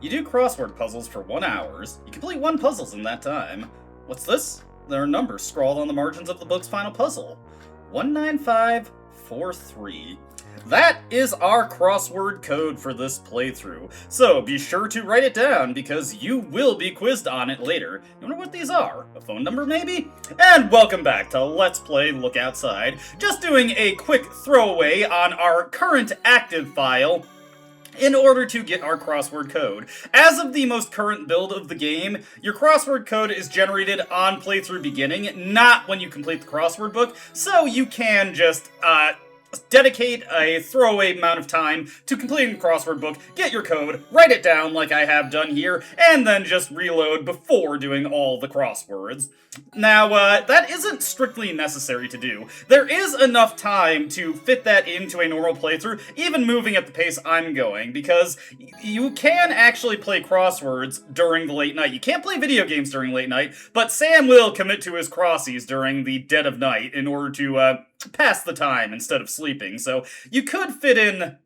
You do crossword puzzles for 1 hour. You complete 1 puzzle in that time. What's this? There are numbers scrawled on the margins of the book's final puzzle. 19543. That is our crossword code for this playthrough, so be sure to write it down because you will be quizzed on it later. You wonder what these are? A phone number maybe? And welcome back to Let's Play Look Outside. Just doing a quick throwaway on our current active file in order to get our crossword code. As of the most current build of the game, your crossword code is generated on playthrough beginning, not when you complete the crossword book, so you can just, dedicate a throwaway amount of time to completing the crossword book, get your code, write it down like I have done here, and then just reload before doing all the crosswords. Now, that isn't strictly necessary to do. There is enough time to fit that into a normal playthrough, even moving at the pace I'm going, because you can actually play crosswords during the late night. You can't play video games during late night, but Sam will commit to his crossies during the dead of night in order to, pass the time instead of sleeping. So you could fit in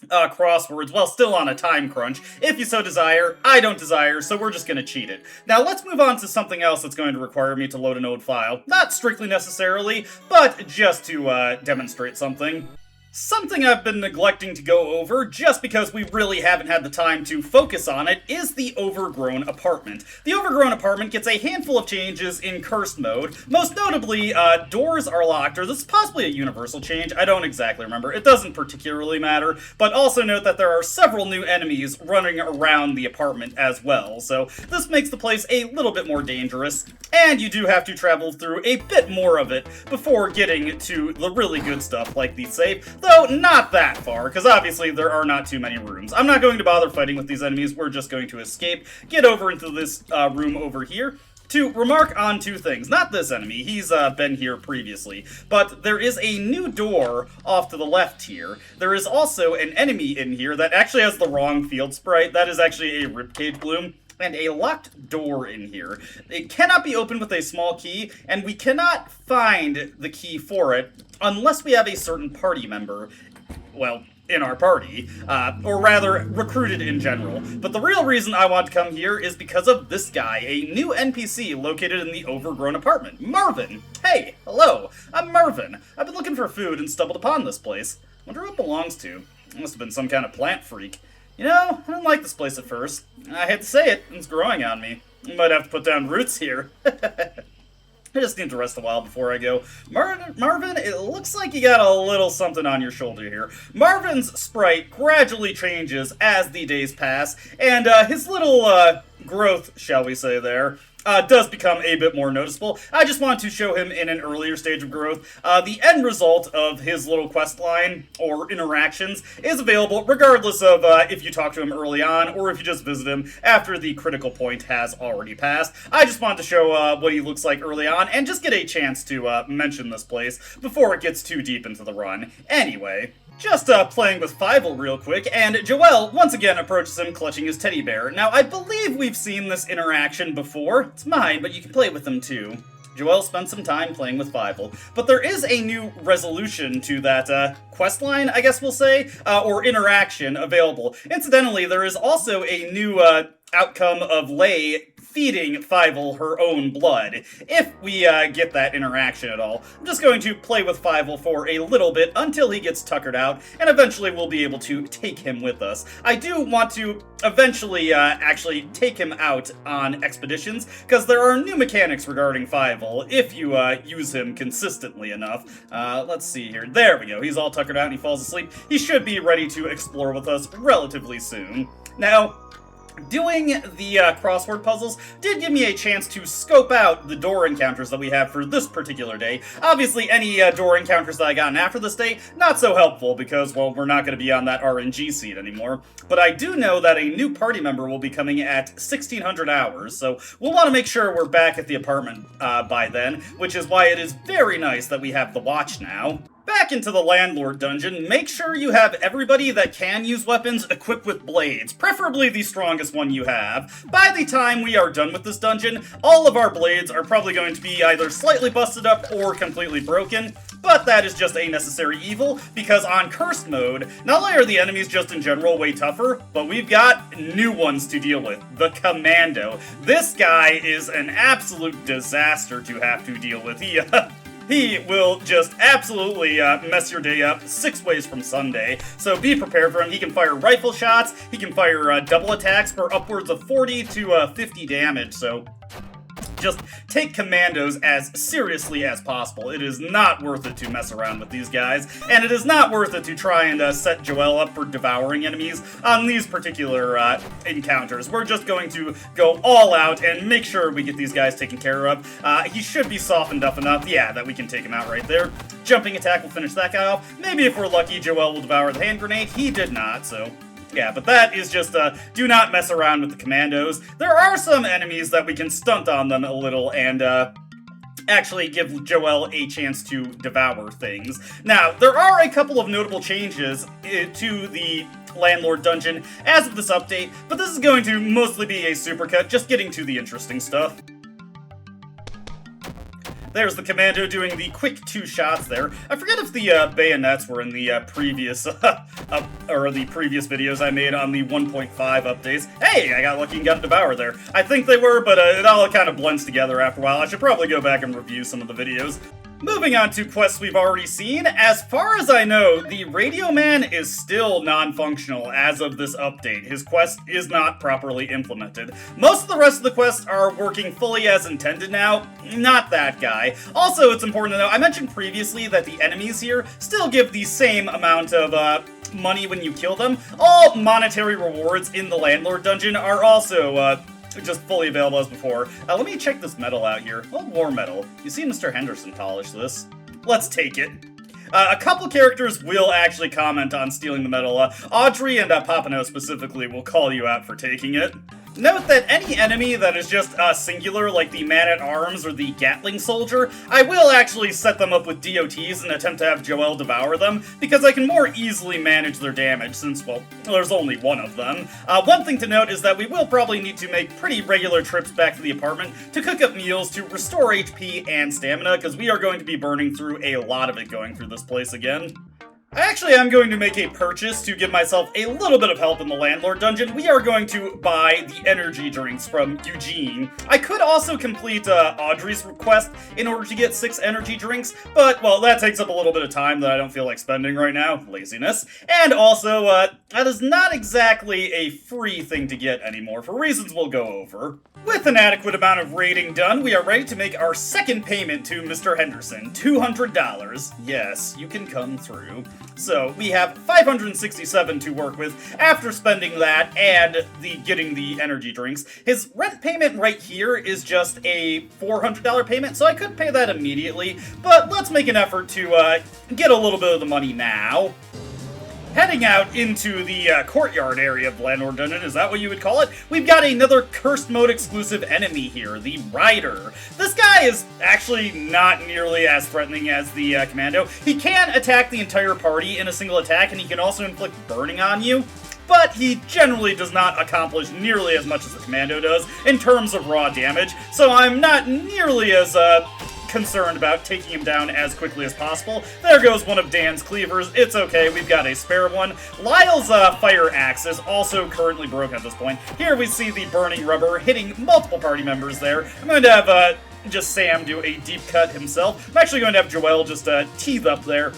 crosswords while still on a time crunch, if you so desire. I don't desire, so we're just gonna cheat it. Now let's move on to something else that's going to require me to load an old file. Not strictly necessarily, but just to demonstrate something. Something I've been neglecting to go over, just because we really haven't had the time to focus on it, is the Overgrown Apartment. The Overgrown Apartment gets a handful of changes in Cursed mode. Most notably, doors are locked, or this is possibly a universal change, I don't exactly remember. It doesn't particularly matter, but also note that there are several new enemies running around the apartment as well, so this makes the place a little bit more dangerous, and you do have to travel through a bit more of it before getting to the really good stuff like the safe. Though, not that far, because obviously there are not too many rooms. I'm not going to bother fighting with these enemies, we're just going to escape, get over into this room over here, to remark on 2 things. Not this enemy, he's been here previously, but there is a new door off to the left here. There is also an enemy in here that actually has the wrong field sprite. That is actually a ribcage bloom. And a locked door in here. It cannot be opened with a small key, and we cannot find the key for it unless we have a certain party member, well, in our party, or rather, recruited in general. But the real reason I want to come here is because of this guy, a new NPC located in the Overgrown Apartment, Marvin. Hey, hello, I'm Marvin. I've been looking for food and stumbled upon this place. Wonder who it belongs to. It must have been some kind of plant freak. You know, I didn't like this place at first. I hate to say it, it's growing on me. I might have to put down roots here. I just need to rest a while before I go. Marvin, it looks like you got a little something on your shoulder here. Marvin's sprite gradually changes as the days pass, and his little growth, shall we say there, does become a bit more noticeable. I just want to show him in an earlier stage of growth. The end result of his little quest line, or interactions, is available regardless of if you talk to him early on, or if you just visit him after the critical point has already passed. I just want to show what he looks like early on, and just get a chance to mention this place before it gets too deep into the run. Anyway, just playing with Fievel real quick, and Joel once again approaches him clutching his teddy bear. Now, I believe we've seen this interaction before. It's mine, but you can play with him too. Joel spent some time playing with Fievel, but there is a new resolution to that quest line, I guess we'll say, or interaction available. Incidentally, there is also a new outcome of Lei feeding Fievel her own blood, if we get that interaction at all. I'm just going to play with Fievel for a little bit until he gets tuckered out, and eventually we'll be able to take him with us. I do want to eventually actually take him out on expeditions, because there are new mechanics regarding Fievel, if you use him consistently enough. Let's see here. There we go. He's all tuckered out and he falls asleep. He should be ready to explore with us relatively soon. Now, doing the crossword puzzles did give me a chance to scope out the door encounters that we have for this particular day. Obviously, any door encounters that I gotten after this day, not so helpful because, well, we're not going to be on that RNG seat anymore. But I do know that a new party member will be coming at 1600 hours, so we'll want to make sure we're back at the apartment by then, which is why it is very nice that we have the watch now. Back into the Landlord dungeon, make sure you have everybody that can use weapons equipped with blades, preferably the strongest one you have. By the time we are done with this dungeon, all of our blades are probably going to be either slightly busted up or completely broken, but that is just a necessary evil, because on Cursed mode, not only are the enemies just in general way tougher, but we've got new ones to deal with, the Commando. This guy is an absolute disaster to have to deal with. He will just absolutely mess your day up 6 ways from Sunday, so be prepared for him. He can fire rifle shots, he can fire double attacks for upwards of 40 to 50 damage, so just take commandos as seriously as possible. It is not worth it to mess around with these guys, and it is not worth it to try and set Joel up for devouring enemies on these particular encounters. We're just going to go all out and make sure we get these guys taken care of. He should be softened up enough, yeah, that we can take him out right there. Jumping attack will finish that guy off. Maybe if we're lucky, Joel will devour the hand grenade. He did not, so yeah, but that is just, do not mess around with the commandos. There are some enemies that we can stunt on them a little and, actually give Joel a chance to devour things. Now, there are a couple of notable changes to the Landlord dungeon as of this update, but this is going to mostly be a supercut, just getting to the interesting stuff. There's the Commando doing the quick 2 shots there. I forget if the bayonets were in the previous or the previous videos I made on the 1.5 updates. Hey, I got lucky and got a devour there. I think they were, but it all kind of blends together after a while. I should probably go back and review some of the videos. Moving on to quests we've already seen, as far as I know, the Radio Man is still non-functional as of this update. His quest is not properly implemented. Most of the rest of the quests are working fully as intended now, not that guy. Also, it's important to know, I mentioned previously that the enemies here still give the same amount of, money when you kill them. All monetary rewards in the Landlord dungeon are also, just fully available as before. Let me check this medal out here. Old War Medal. You see Mr. Henderson polish this. Let's take it. A couple characters will actually comment on stealing the medal. Audrey and Papano specifically will call you out for taking it. Note that any enemy that is just singular, like the Man-at-Arms or the Gatling Soldier, I will actually set them up with DOTs and attempt to have Joel devour them, because I can more easily manage their damage since, well, there's only one of them. One thing to note is that we will probably need to make pretty regular trips back to the apartment to cook up meals to restore HP and stamina, because we are going to be burning through a lot of it going through this place again. Actually, I'm going to make a purchase to give myself a little bit of help in the Landlord dungeon. We are going to buy the energy drinks from Eugene. I could also complete Audrey's request in order to get 6 energy drinks, but, well, that takes up a little bit of time that I don't feel like spending right now. Laziness. And also, that is not exactly a free thing to get anymore, for reasons we'll go over. With an adequate amount of raiding done, we are ready to make our second payment to Mr. Henderson, $200. Yes, you can come through. So, we have 567 to work with after spending that and getting the energy drinks. His rent payment right here is just a $400 payment, so I could pay that immediately, but let's make an effort to get a little bit of the money now. Heading out into the courtyard area of the Landlord Dungeon, is that what you would call it? We've got another Cursed Mode exclusive enemy here, the Rider. This guy is actually not nearly as threatening as the Commando. He can attack the entire party in a single attack, and he can also inflict burning on you, but he generally does not accomplish nearly as much as the Commando does in terms of raw damage, so I'm not nearly as concerned about taking him down as quickly as possible. There goes one of Dan's cleavers. It's okay, we've got a spare one. Lyle's fire axe is also currently broken at this point. Here we see the burning rubber hitting multiple party members there. I'm going to have just Sam do a deep cut himself. I'm actually going to have Joel just teeth up there.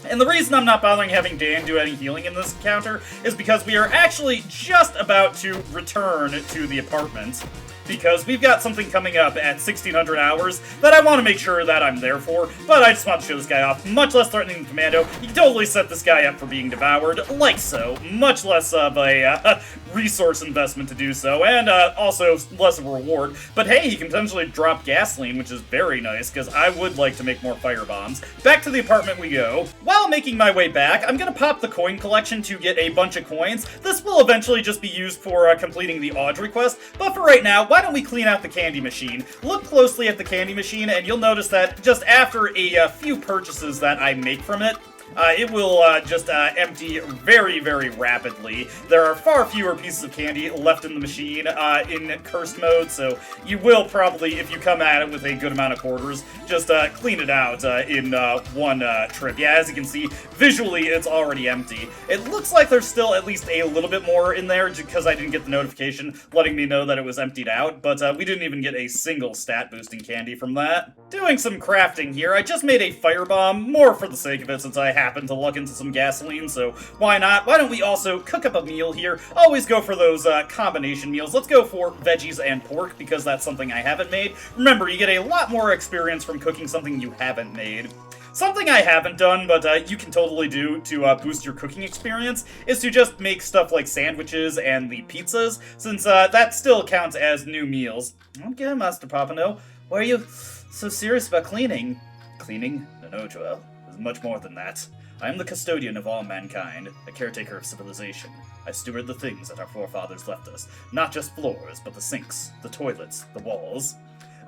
And the reason I'm not bothering having Dan do any healing in this encounter is because we are actually just about to return to the apartment, because we've got something coming up at 1600 hours that I want to make sure that I'm there for, but I just want to show this guy off. Much less threatening than Commando. You can totally set this guy up for being devoured, like so. Much less of a resource investment to do so, and also less of a reward. But hey, he can potentially drop gasoline, which is very nice, because I would like to make more fire bombs. Back to the apartment we go. While making my way back, I'm going to pop the coin collection to get a bunch of coins. This will eventually just be used for completing the Audrey quest, but for right now, why don't we clean out the candy machine? Look closely at the candy machine, and you'll notice that just after a few purchases that I make from it, it will just empty very, very rapidly. There are far fewer pieces of candy left in the machine in cursed mode, so you will probably, if you come at it with a good amount of quarters, just clean it out in one trip. Yeah, as you can see, visually it's already empty. It looks like there's still at least a little bit more in there because I didn't get the notification letting me know that it was emptied out, but we didn't even get a single stat boosting candy from that. Doing some crafting here, I just made a firebomb, more for the sake of it since I happened to luck into some gasoline, so why not? Why don't we also cook up a meal here? Always go for those combination meals. Let's go for veggies and pork because that's something I haven't made. Remember, you get a lot more experience from cooking something you haven't made. Something I haven't done, but you can totally do to boost your cooking experience, is to just make stuff like sandwiches and the pizzas, since that still counts as new meals. Okay, Master Papano, why are you so serious about cleaning? Cleaning? No, Joel. There's much more than that. I am the custodian of all mankind, a caretaker of civilization. I steward the things that our forefathers left us, not just floors, but the sinks, the toilets, the walls.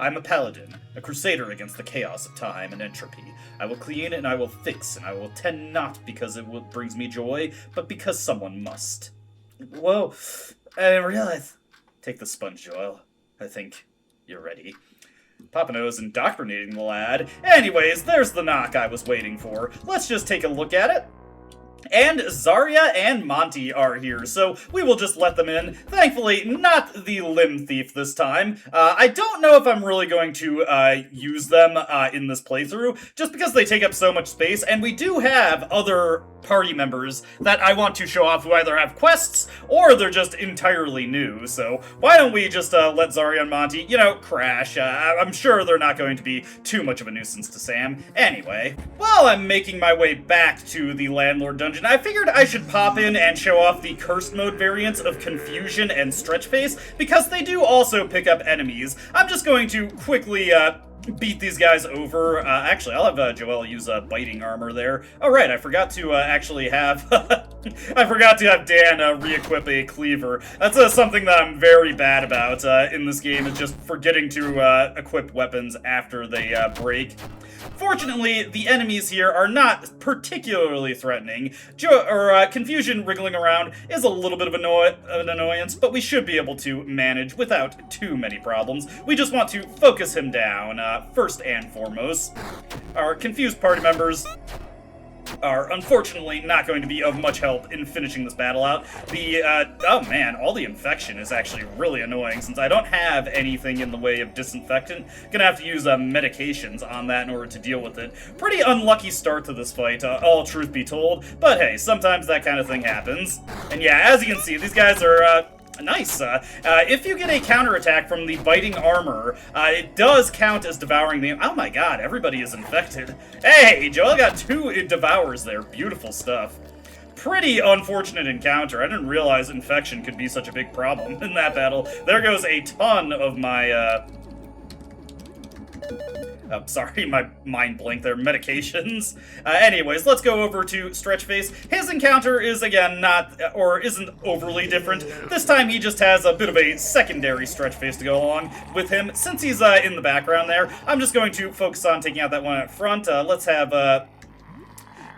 I'm a paladin, a crusader against the chaos of time and entropy. I will clean and I will fix, and I will tend not because it brings me joy, but because someone must. Whoa, I didn't realize. Take the sponge, Joel. I think you're ready. Papano's indoctrinating the lad. Anyways, there's the knock I was waiting for. Let's just take a look at it. And Zarya and Monty are here, so we will just let them in. Thankfully, not the limb thief this time. I don't know if I'm really going to use them in this playthrough, just because they take up so much space, and we do have other party members that I want to show off who either have quests, or they're just entirely new, so why don't we just let Zarya and Monty, crash. I'm sure they're not going to be too much of a nuisance to Sam. Anyway, while I'm making my way back to the Landlord dungeon, I figured I should pop in and show off the cursed mode variants of Confusion and Stretch Face, because they do also pick up enemies. I'm just going to quickly beat these guys over. Actually, I'll have Joel use biting armor there. Oh right, I forgot to actually have I forgot to have Dan re-equip a cleaver. That's something that I'm very bad about in this game, is just forgetting to equip weapons after they break. Fortunately, the enemies here are not particularly threatening. Confusion wriggling around is a little bit of an annoyance, but we should be able to manage without too many problems. We just want to focus him down, first and foremost. Our confused party members are unfortunately not going to be of much help in finishing this battle out. Oh man, all the infection is actually really annoying since I don't have anything in the way of disinfectant. Gonna have to use medications on that in order to deal with it. Pretty unlucky start to this fight, all truth be told, but hey, sometimes that kind of thing happens. And yeah, as you can see, these guys are, nice. If you get a counterattack from the biting armor, it does count as devouring the... Oh my god, everybody is infected. Hey, Joel got 2 devours there. Beautiful stuff. Pretty unfortunate encounter. I didn't realize infection could be such a big problem in that battle. There goes a ton of my, Oh, sorry, my mind blanked there. Medications. Anyways, let's go over to Stretch Face. His encounter is, again, isn't overly different. This time he just has a bit of a secondary Stretch Face to go along with him. Since he's in the background there, I'm just going to focus on taking out that one up front. Let's have,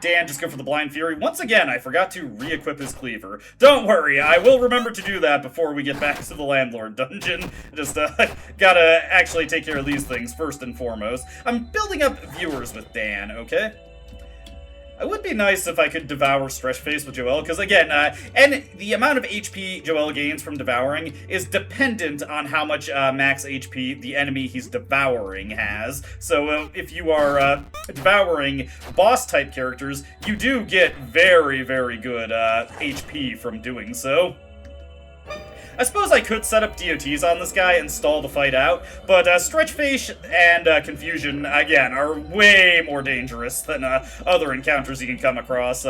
Dan just go for the Blind Fury. Once again, I forgot to re-equip his cleaver. Don't worry, I will remember to do that before we get back to the Landlord dungeon. Just, gotta actually take care of these things first and foremost. I'm building up viewers with Dan, okay? It would be nice if I could devour Stretch Face with Joel, because again, and the amount of HP Joel gains from devouring is dependent on how much max HP the enemy he's devouring has. So if you are devouring boss-type characters, you do get very, very good HP from doing so. I suppose I could set up DOTs on this guy and stall the fight out, but Stretch Face and Confusion, again, are way more dangerous than other encounters you can come across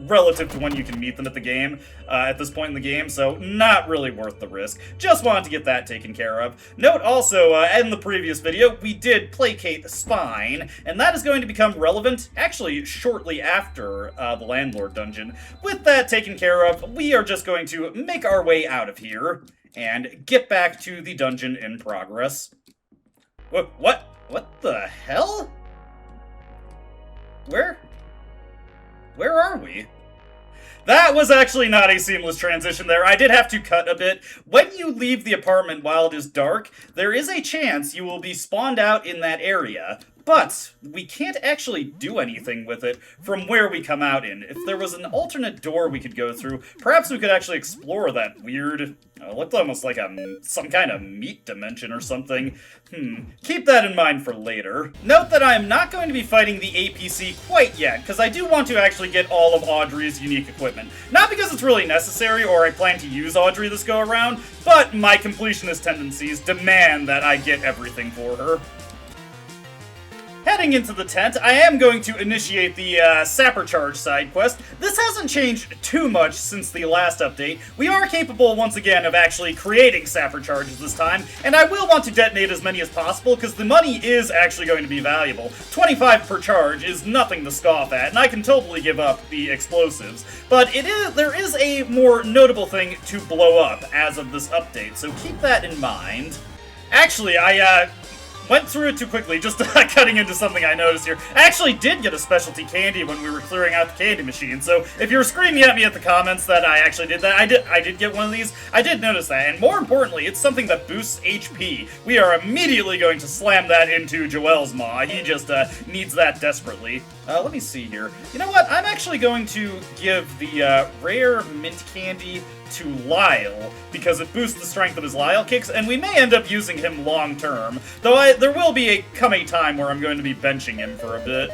relative to when you can meet them at the game, at this point in the game, so not really worth the risk. Just wanted to get that taken care of. Note also, in the previous video, we did placate Spine, and that is going to become relevant, actually, shortly after the Landlord dungeon. With that taken care of, we are just going to make our way out of here and get back to the dungeon in progress. What the hell? Where Where are we? That was actually not a seamless transition there. I did have to cut a bit. When you leave the apartment while it is dark, there is a chance you will be spawned out in that area. But we can't actually do anything with it from where we come out in. If there was an alternate door we could go through, perhaps we could actually explore that weird, looked almost like some kind of meat dimension or something. Keep that in mind for later. Note that I am not going to be fighting the APC quite yet, because I do want to actually get all of Audrey's unique equipment. Not because it's really necessary or I plan to use Audrey this go around, but my completionist tendencies demand that I get everything for her. Heading into the tent, I am going to initiate the Sapper Charge side quest. This hasn't changed too much since the last update. We are capable, once again, of actually creating Sapper Charges this time, and I will want to detonate as many as possible, because the money is actually going to be valuable. 25 per charge is nothing to scoff at, and I can totally give up the explosives. But there is a more notable thing to blow up as of this update, so keep that in mind. Actually, I went through it too quickly, just cutting into something I noticed here. I actually did get a specialty candy when we were clearing out the candy machine, so if you're screaming at me at the comments that I actually did that, I did get one of these. I did notice that, and more importantly, it's something that boosts HP. We are immediately going to slam that into Joel's maw. He just needs that desperately. Let me see here. You know what? I'm actually going to give the rare mint candy to Lyle, because it boosts the strength of his Lyle kicks, and we may end up using him long term, though there will be a time where I'm going to be benching him for a bit.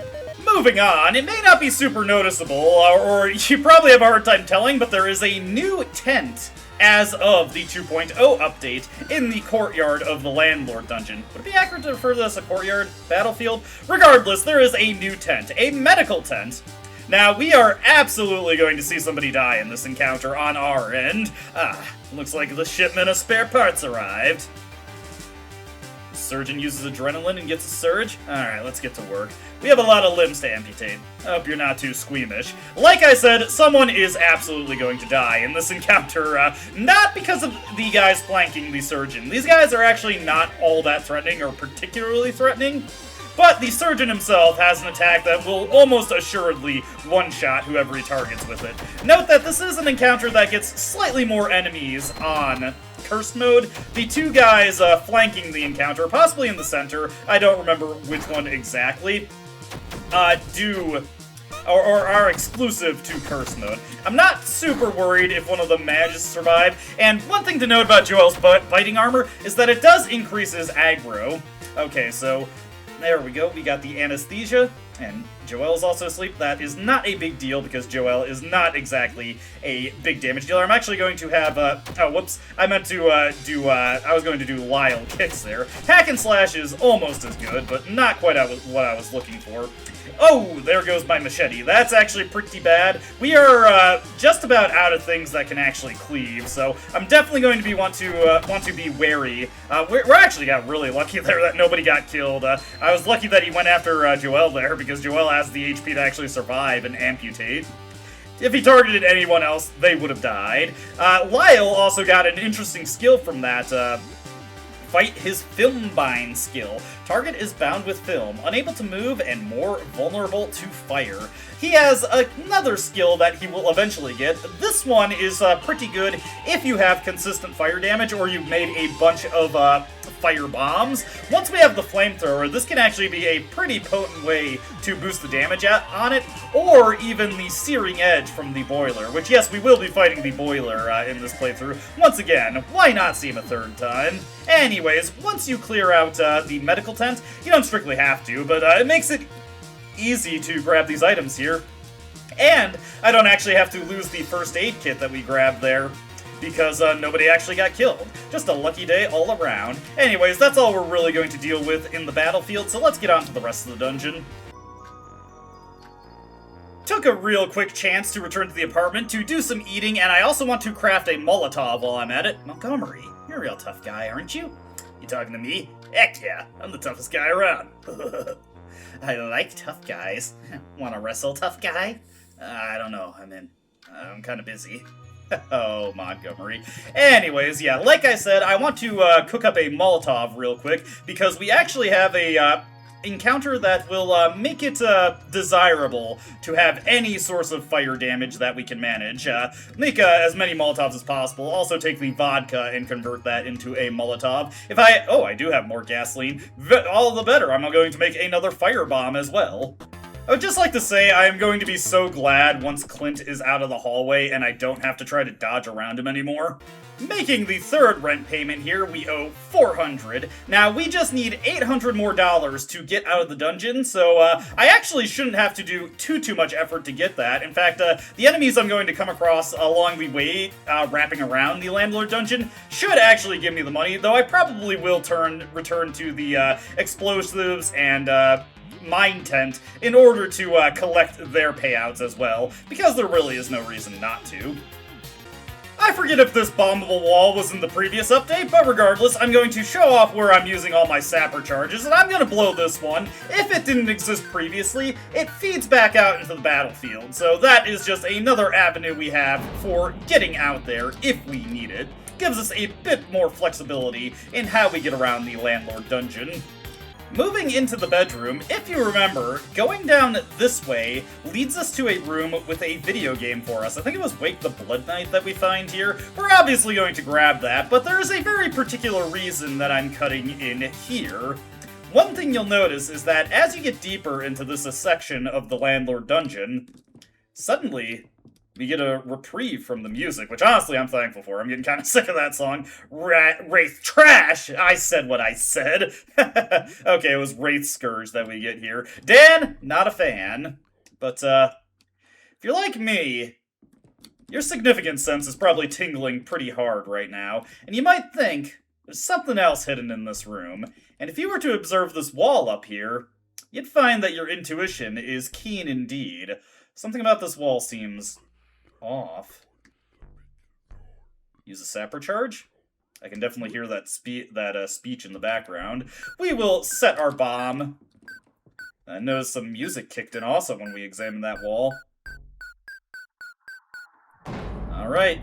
Moving on, it may not be super noticeable, or you probably have a hard time telling, but there is a new tent as of the 2.0 update in the courtyard of the Landlord dungeon. Would it be accurate to refer to this as a courtyard battlefield? Regardless, there is a new tent, a medical tent. Now, we are absolutely going to see somebody die in this encounter on our end. Looks like the shipment of spare parts arrived. Surgeon uses adrenaline and gets a surge? Alright, let's get to work. We have a lot of limbs to amputate. I hope you're not too squeamish. Like I said, someone is absolutely going to die in this encounter, not because of the guys flanking the surgeon. These guys are actually not all that threatening or particularly threatening. But the surgeon himself has an attack that will almost assuredly one-shot whoever he targets with it. Note that this is an encounter that gets slightly more enemies on Cursed mode. The two guys flanking the encounter, possibly in the center, I don't remember which one exactly, are exclusive to Curse mode. I'm not super worried if one of them manages to survive, and one thing to note about Joel's biting armor is that it does increase his aggro. Okay, so there we go, we got the anesthesia, and Joel's also asleep. That is not a big deal, because Joel is not exactly a big damage dealer. I'm actually going to have, oh, whoops, I meant to I was going to do Lyle kicks there. Hack and slash is almost as good, but not quite what I was looking for. Oh, there goes my machete. That's actually pretty bad. We are just about out of things that can actually cleave, so I'm definitely going to want to be wary. We actually got really lucky there that nobody got killed. I was lucky that he went after Joel there, because Joel has the HP to actually survive and amputate. If he targeted anyone else, they would have died. Lyle also got an interesting skill from that. Fight his film bind skill. Target is bound with film, unable to move, and more vulnerable to fire. He has another skill that he will eventually get. This one is pretty good if you have consistent fire damage or you've made a bunch of fire bombs. Once we have the flamethrower, this can actually be a pretty potent way to boost the damage on it, or even the searing edge from the boiler, which, yes, we will be fighting the boiler in this playthrough. Once again, why not see him a third time? Anyways, once you clear out the medical tent, you don't strictly have to, but it makes it easy to grab these items here. And I don't actually have to lose the first aid kit that we grabbed there, because nobody actually got killed. Just a lucky day all around. Anyways, that's all we're really going to deal with in the battlefield, so let's get on to the rest of the dungeon. Took a real quick chance to return to the apartment to do some eating, and I also want to craft a Molotov while I'm at it. Montgomery, you're a real tough guy, aren't you? You talking to me? Heck yeah, I'm the toughest guy around. I like tough guys. Wanna wrestle, tough guy? I don't know, I'm kind of busy. Oh, Montgomery. Anyways, yeah, like I said, I want to cook up a Molotov real quick, because we actually have a encounter that will make it desirable to have any source of fire damage that we can manage. Make as many Molotovs as possible. Also take the vodka and convert that into a Molotov. I do have more gasoline. All the better. I'm going to make another firebomb as well. I would just like to say I am going to be so glad once Clint is out of the hallway and I don't have to try to dodge around him anymore. Making the third rent payment here, we owe $400. Now, we just need $800 more to get out of the dungeon, so I actually shouldn't have to do too much effort to get that. In fact, the enemies I'm going to come across along the way, wrapping around the Landlord dungeon, should actually give me the money, though I probably will return to the explosives and mine tent in order to collect their payouts as well, because there really is no reason not to. I forget if this bombable wall was in the previous update, but regardless, I'm going to show off where I'm using all my sapper charges, and I'm going to blow this one. If it didn't exist previously, it feeds back out into the battlefield, so that is just another avenue we have for getting out there if we need it. Gives us a bit more flexibility in how we get around the Landlord dungeon. Moving into the bedroom, if you remember, going down this way leads us to a room with a video game for us. I think it was Wake the Blood Knight that we find here. We're obviously going to grab that, but there is a very particular reason that I'm cutting in here. One thing you'll notice is that as you get deeper into this section of the Landlord dungeon, suddenly we get a reprieve from the music, which honestly I'm thankful for. I'm getting kind of sick of that song. Wraith Trash! I said what I said. Okay, it was Wraith Scourge that we get here. Dan, not a fan. But, if you're like me, your significance sense is probably tingling pretty hard right now, and you might think there's something else hidden in this room. And if you were to observe this wall up here, you'd find that your intuition is keen indeed. Something about this wall seems off. Use a sapper charge? I can definitely hear that speech in the background. We will set our bomb. I noticed some music kicked in also when we examined that wall. Alright.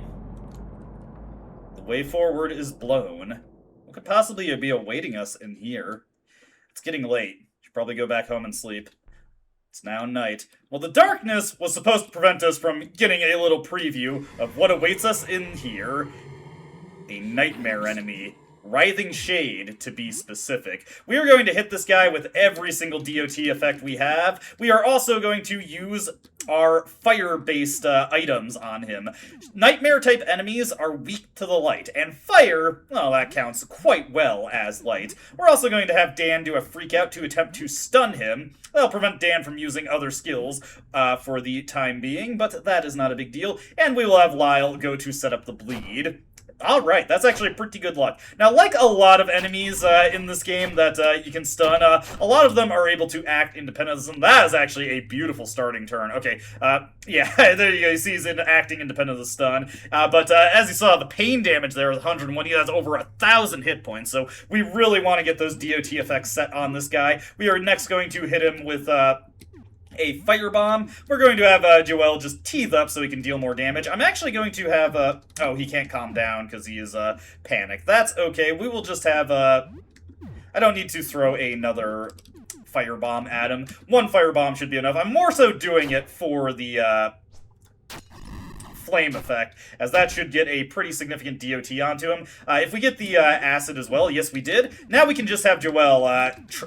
The way forward is blown. What could possibly be awaiting us in here? It's getting late. Should probably go back home and sleep. It's now night. Well, the darkness was supposed to prevent us from getting a little preview of what awaits us in here. A nightmare enemy. Writhing Shade, to be specific. We are going to hit this guy with every single DOT effect we have. We are also going to use our fire-based items on him. Nightmare-type enemies are weak to the light, and fire, well, that counts quite well as light. We're also going to have Dan do a freak-out to attempt to stun him. That'll prevent Dan from using other skills for the time being, but that is not a big deal. And we will have Lyle go to set up the bleed. Alright, that's actually pretty good luck. Now, like a lot of enemies in this game that you can stun, a lot of them are able to act independently, and that is actually a beautiful starting turn. Okay, yeah, there you go, you see he's acting independent of the stun. But as you saw, the pain damage there was 101, he has over 1,000 hit points, so we really want to get those DOT effects set on this guy. We are next going to hit him with a firebomb. We're going to have Joel just teeth up so he can deal more damage. I'm actually going to have oh, he can't calm down because he is panicked. That's okay. We will just have I don't need to throw another firebomb at him. One firebomb should be enough. I'm more so doing it for the flame effect, as that should get a pretty significant DOT onto him. If we get the acid as well, yes we did. Now we can just have Joel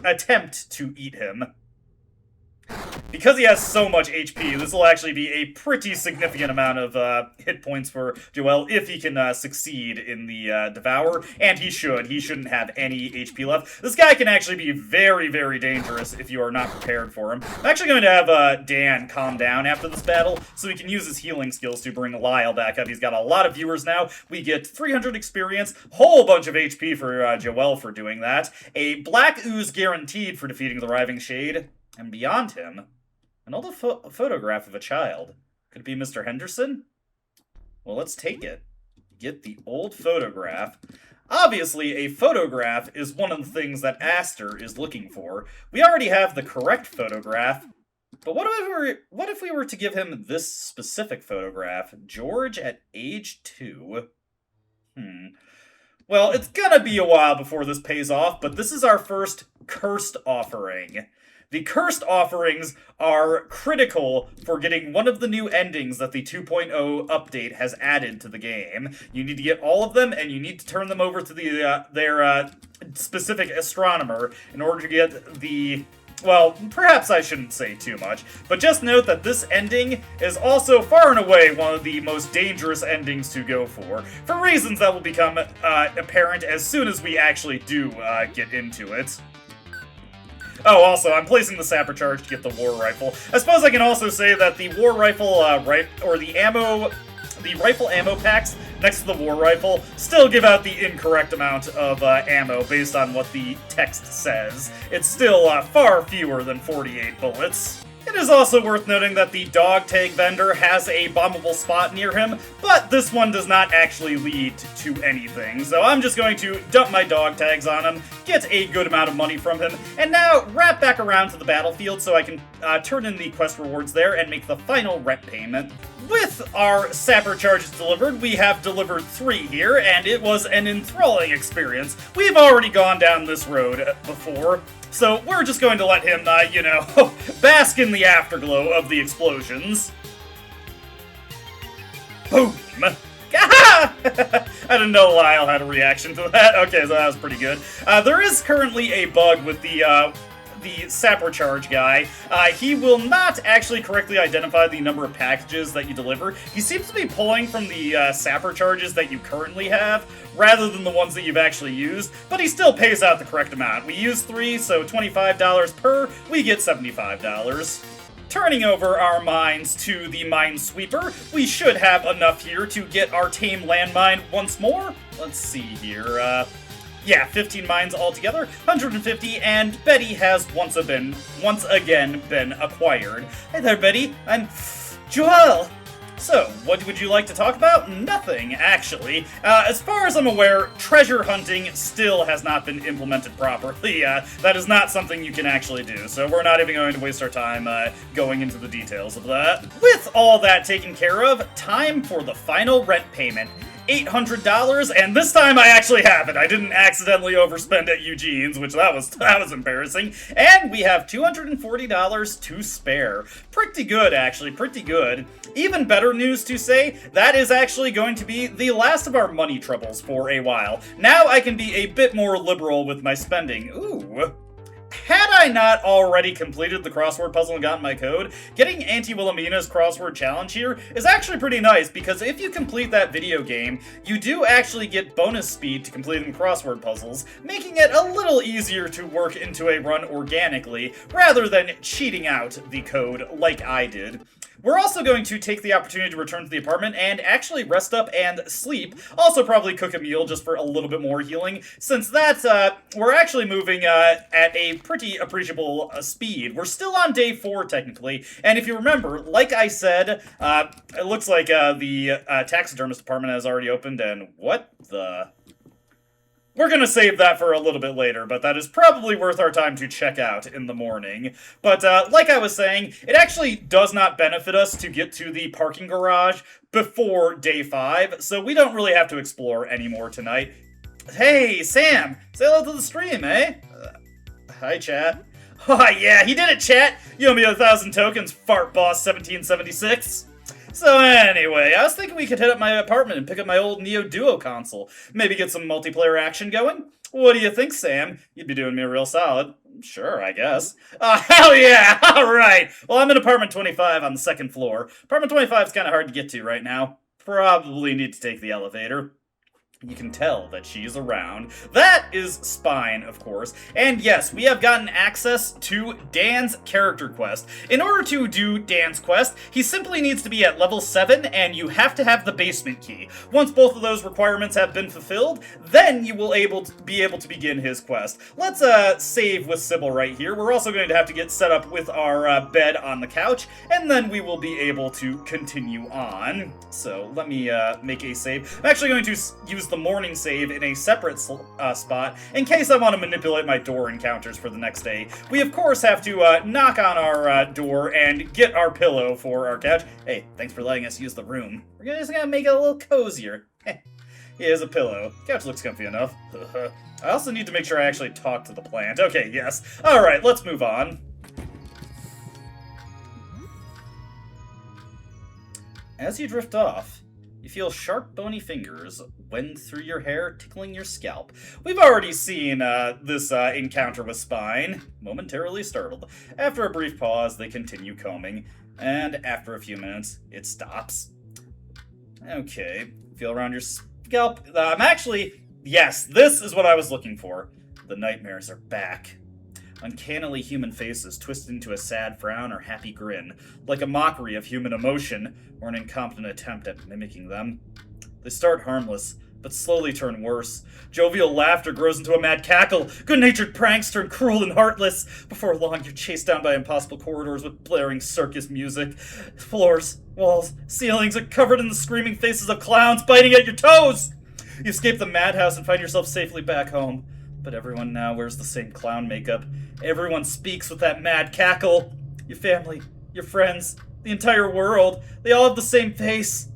attempt to eat him. Because he has so much HP, this will actually be a pretty significant amount of hit points for Joel if he can succeed in the Devour, and he should. He shouldn't have any HP left. This guy can actually be very, very dangerous if you are not prepared for him. I'm actually going to have Dan calm down after this battle, so he can use his healing skills to bring Lyle back up. He's got a lot of viewers now. We get 300 experience, whole bunch of HP for Joel for doing that, a black ooze guaranteed for defeating the Writhing Shade, and beyond him, an old photograph of a child. Could it be Mr. Henderson? Well, let's take it. Get the old photograph. Obviously, a photograph is one of the things that Aster is looking for. We already have the correct photograph, but what if we were to give him this specific photograph? George at age 2. Well, it's gonna be a while before this pays off, but this is our first cursed offering. The cursed offerings are critical for getting one of the new endings that the 2.0 update has added to the game. You need to get all of them, and you need to turn them over to their specific astronomer in order to get the... Well, perhaps I shouldn't say too much, but just note that this ending is also far and away one of the most dangerous endings to go for reasons that will become apparent as soon as we actually do get into it. Oh, also, I'm placing the sapper charge to get the war rifle. I suppose I can also say that the war rifle, the rifle ammo packs next to the war rifle still give out the incorrect amount of ammo based on what the text says. It's still far fewer than 48 bullets. It is also worth noting that the dog tag vendor has a bombable spot near him, but this one does not actually lead to anything. So I'm just going to dump my dog tags on him, get a good amount of money from him, and now wrap back around to the battlefield so I can turn in the quest rewards there and make the final rent payment. With our sapper charges delivered, we have delivered 3 here, and it was an enthralling experience. We've already gone down this road before, so we're just going to let him, bask in the afterglow of the explosions. Boom! I didn't know Lyle had a reaction to that. Okay, so that was pretty good. There is currently a bug with the sapper charge guy. He will not actually correctly identify the number of packages that you deliver. He seems to be pulling from the sapper charges that you currently have, rather than the ones that you've actually used, but he still pays out the correct amount. We use 3, so $25 per, we get $75. Turning over our mines to the Minesweeper, we should have enough here to get our tame landmine once more. Let's see here, yeah, 15 mines altogether, 150, and Betty has once again been acquired. Hey there, Betty, I'm Joel. So, what would you like to talk about? Nothing, actually. As far as I'm aware, treasure hunting still has not been implemented properly. That is not something you can actually do, so we're not even going to waste our time going into the details of that. With all that taken care of, time for the final rent payment. $800, and this time I actually have it. I didn't accidentally overspend at Eugene's, which that was embarrassing. And we have $240 to spare. Pretty good, actually, pretty good. Even better news to say, that is actually going to be the last of our money troubles for a while. Now I can be a bit more liberal with my spending. Ooh. Had I not already completed the crossword puzzle and gotten my code, getting Auntie Wilhelmina's crossword challenge here is actually pretty nice, because if you complete that video game, you do actually get bonus speed to completing crossword puzzles, making it a little easier to work into a run organically, rather than cheating out the code like I did. We're also going to take the opportunity to return to the apartment and actually rest up and sleep. Also probably cook a meal just for a little bit more healing, since that's, we're actually moving at a pretty appreciable speed. We're still on day 4, technically, and if you remember, like I said, it looks like the taxidermist department has already opened, and what the... We're gonna save that for a little bit later, but that is probably worth our time to check out in the morning. But, like I was saying, it actually does not benefit us to get to the parking garage before day 5, so we don't really have to explore anymore tonight. Hey, Sam! Say hello to the stream, eh? Hi, chat. Oh, yeah, he did it, chat! You owe me 1,000 tokens, fart boss 1776. So anyway, I was thinking we could hit up my apartment and pick up my old Neo Duo console. Maybe get some multiplayer action going? What do you think, Sam? You'd be doing me a real solid. Sure, I guess. Hell yeah! Alright! Well, I'm in apartment 25 on the 2nd floor. Apartment 25 is kind of hard to get to right now. Probably need to take the elevator. You can tell that she's around. That is Spine, of course. And yes, we have gotten access to Dan's character quest. In order to do Dan's quest, he simply needs to be at level 7, and you have to have the basement key. Once both of those requirements have been fulfilled, then you will be able to begin his quest. Let's save with Sybil right here. We're also going to have to get set up with our bed on the couch, and then we will be able to continue on. So let me make a save. I'm actually going to use the morning save in a separate spot in case I want to manipulate my door encounters for the next day. We of course have to knock on our door and get our pillow for our couch. Hey, thanks for letting us use the room. We're just gonna make it a little cozier. Here's a pillow. Couch looks comfy enough. I also need to make sure I actually talk to the plant. Okay, yes. Alright, let's move on. As you drift off, you feel sharp, bony fingers wend through your hair, tickling your scalp. We've already seen this encounter with Spine. Momentarily startled. After a brief pause, they continue combing, and after a few minutes, it stops. Okay, feel around your scalp. Yes, this is what I was looking for. The nightmares are back. Uncannily human faces twisted into a sad frown or happy grin, like a mockery of human emotion or an incompetent attempt at mimicking them. They start harmless, but slowly turn worse. Jovial laughter grows into a mad cackle. Good-natured pranks turn cruel and heartless. Before long, you're chased down by impossible corridors with blaring circus music. Floors, walls, ceilings are covered in the screaming faces of clowns biting at your toes. You escape the madhouse and find yourself safely back home. But everyone now wears the same clown makeup. Everyone speaks with that mad cackle. Your family, your friends, the entire world, they all have the same face.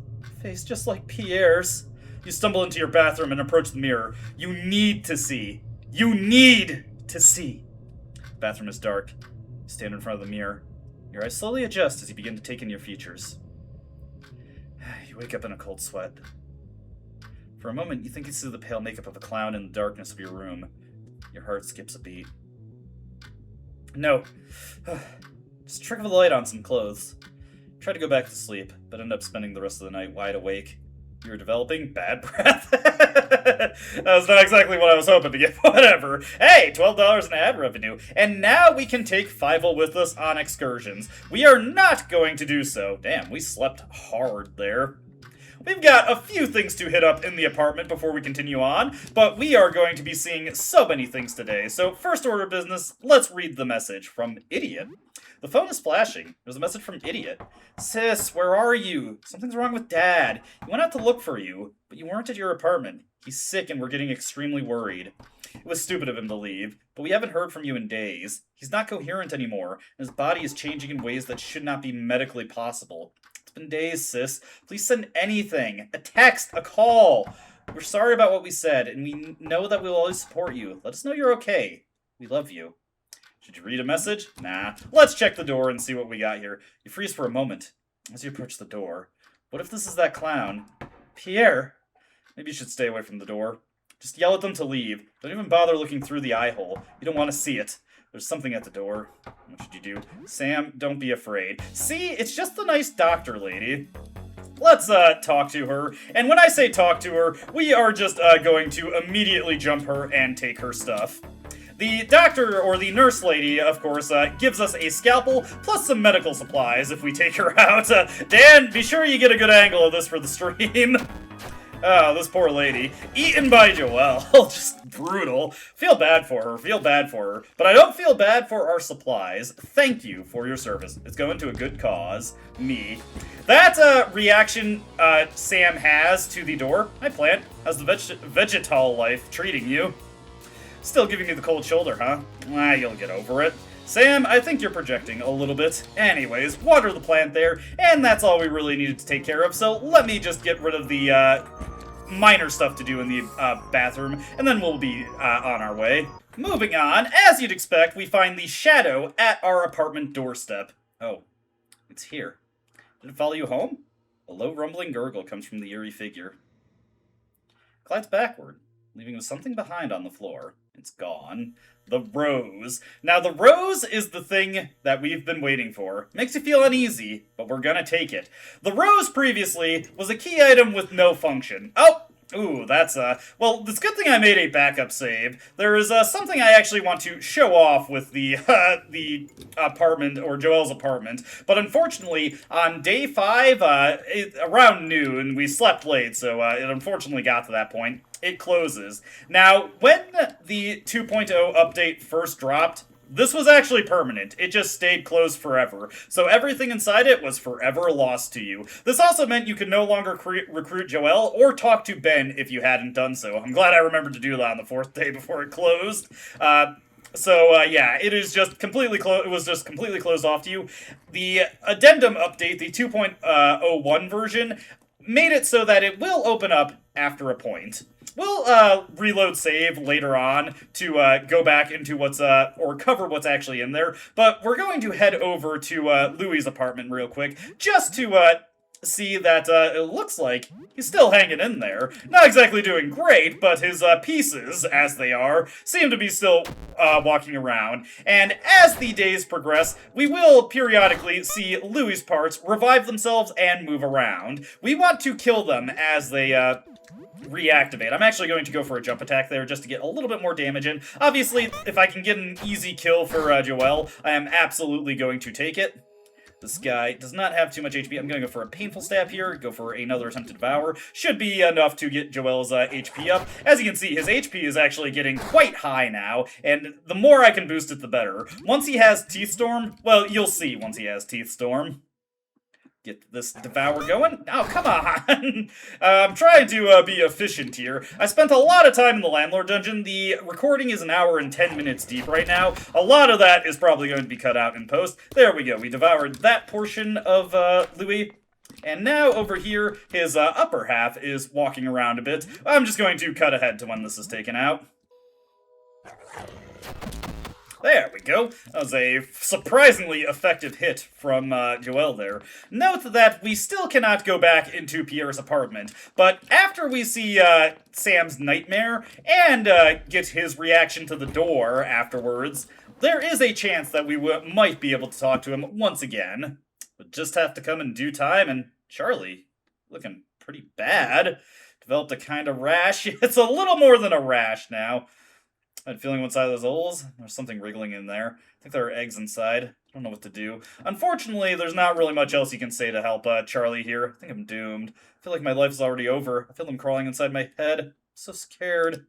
Face just like Pierre's. You stumble into your bathroom and approach the mirror. You need to see. You need to see. The bathroom is dark. You stand in front of the mirror. Your eyes slowly adjust as you begin to take in your features. You wake up in a cold sweat. For a moment, you think you see the pale makeup of a clown in the darkness of your room. Your heart skips a beat. No. Just trickle the light on some clothes. Try to go back to sleep, but end up spending the rest of the night wide awake. You're developing bad breath. That was not exactly what I was hoping to get. Whatever. Hey, $12 in ad revenue. And now we can take Fievel with us on excursions. We are not going to do so. Damn, we slept hard there. We've got a few things to hit up in the apartment before we continue on, but we are going to be seeing so many things today. So first order of business, let's read the message from Idiot. The phone is flashing. There's a message from Idiot. Sis, where are you? Something's wrong with Dad. He went out to look for you, but you weren't at your apartment. He's sick and we're getting extremely worried. It was stupid of him to leave, but we haven't heard from you in days. He's not coherent anymore, and his body is changing in ways that should not be medically possible. It's been days, sis. Please send anything. A text, a call. We're sorry about what we said, and we know that we'll always support you. Let us know you're okay. We love you. Should you read a message? Nah. Let's check the door and see what we got here. You freeze for a moment as you approach the door. What if this is that clown? Pierre? Maybe you should stay away from the door. Just yell at them to leave. Don't even bother looking through the eye hole. You don't want to see it. There's something at the door. What should you do? Sam, don't be afraid. See, it's just the nice doctor lady. Let's talk to her. And when I say talk to her, we are just going to immediately jump her and take her stuff. The doctor, or the nurse lady, of course, gives us a scalpel, plus some medical supplies if we take her out. Dan, be sure you get a good angle of this for the stream. Oh, this poor lady. Eaten by Joelle. Just brutal. Feel bad for her, feel bad for her. But I don't feel bad for our supplies. Thank you for your service. It's going to a good cause. Me. That reaction Sam has to the door. Hi, plant. How's the vegetal life treating you? Still giving you the cold shoulder, huh? You'll get over it. Sam, I think you're projecting a little bit. Anyways, water the plant there, and that's all we really needed to take care of, so let me just get rid of the minor stuff to do in the bathroom, and then we'll be on our way. Moving on, as you'd expect, we find the shadow at our apartment doorstep. Oh, it's here. Did it follow you home? A low rumbling gurgle comes from the eerie figure. Glides backward, leaving something behind on the floor. It's gone. The rose. Now, the rose is the thing that we've been waiting for. Makes you feel uneasy, but we're gonna take it. The rose previously was a key item with no function. Oh! Ooh, that's, well, it's a good thing I made a backup save. There is, something I actually want to show off with the apartment, or Joelle's apartment. But unfortunately, on day 5, around noon, we slept late, so, it unfortunately got to that point. It closes. Now, when the 2.0 update first dropped, this was actually permanent. It just stayed closed forever. So everything inside it was forever lost to you. This also meant you could no longer recruit Joelle or talk to Ben if you hadn't done so. I'm glad I remembered to do that on the 4th day before it closed. Yeah, it is just completely it was just completely closed off to you. The addendum update, the 2.01 version, made it so that it will open up after a point. We'll reload save later on to go back into what's or cover what's actually in there, but we're going to head over to Louie's apartment real quick just to see that it looks like he's still hanging in there. Not exactly doing great, but his pieces, as they are, seem to be still walking around. And as the days progress, we will periodically see Louie's parts revive themselves and move around. We want to kill them as they reactivate. I'm actually going to go for a jump attack there just to get a little bit more damage in. Obviously, if I can get an easy kill for Joelle, I am absolutely going to take it. This guy does not have too much HP. I'm going to go for a painful stab here, go for another attempt to devour. Should be enough to get Joelle's HP up. As you can see, his HP is actually getting quite high now, and the more I can boost it, the better. Once he has Teeth Storm, well, you'll see once he has Teeth Storm. Get this devour going. Oh, come on! I'm trying to be efficient here. I spent a lot of time in the Landlord dungeon. The recording is 1 hour and 10 minutes deep right now. A lot of that is probably going to be cut out in post. There we go. We devoured that portion of Louis. And now over here, his upper half is walking around a bit. I'm just going to cut ahead to when this is taken out. There we go. That was a surprisingly effective hit from Joelle there. Note that we still cannot go back into Pierre's apartment, but after we see Sam's nightmare and get his reaction to the door afterwards, there is a chance that we might be able to talk to him once again. But just have to come in due time, and Charlie, looking pretty bad. Developed a kind of rash. It's a little more than a rash now. I'm feeling one side of those holes. There's something wriggling in there. I think there are eggs inside. I don't know what to do. Unfortunately, there's not really much else you can say to help Charlie here. I think I'm doomed. I feel like my life is already over. I feel him crawling inside my head. I'm so scared.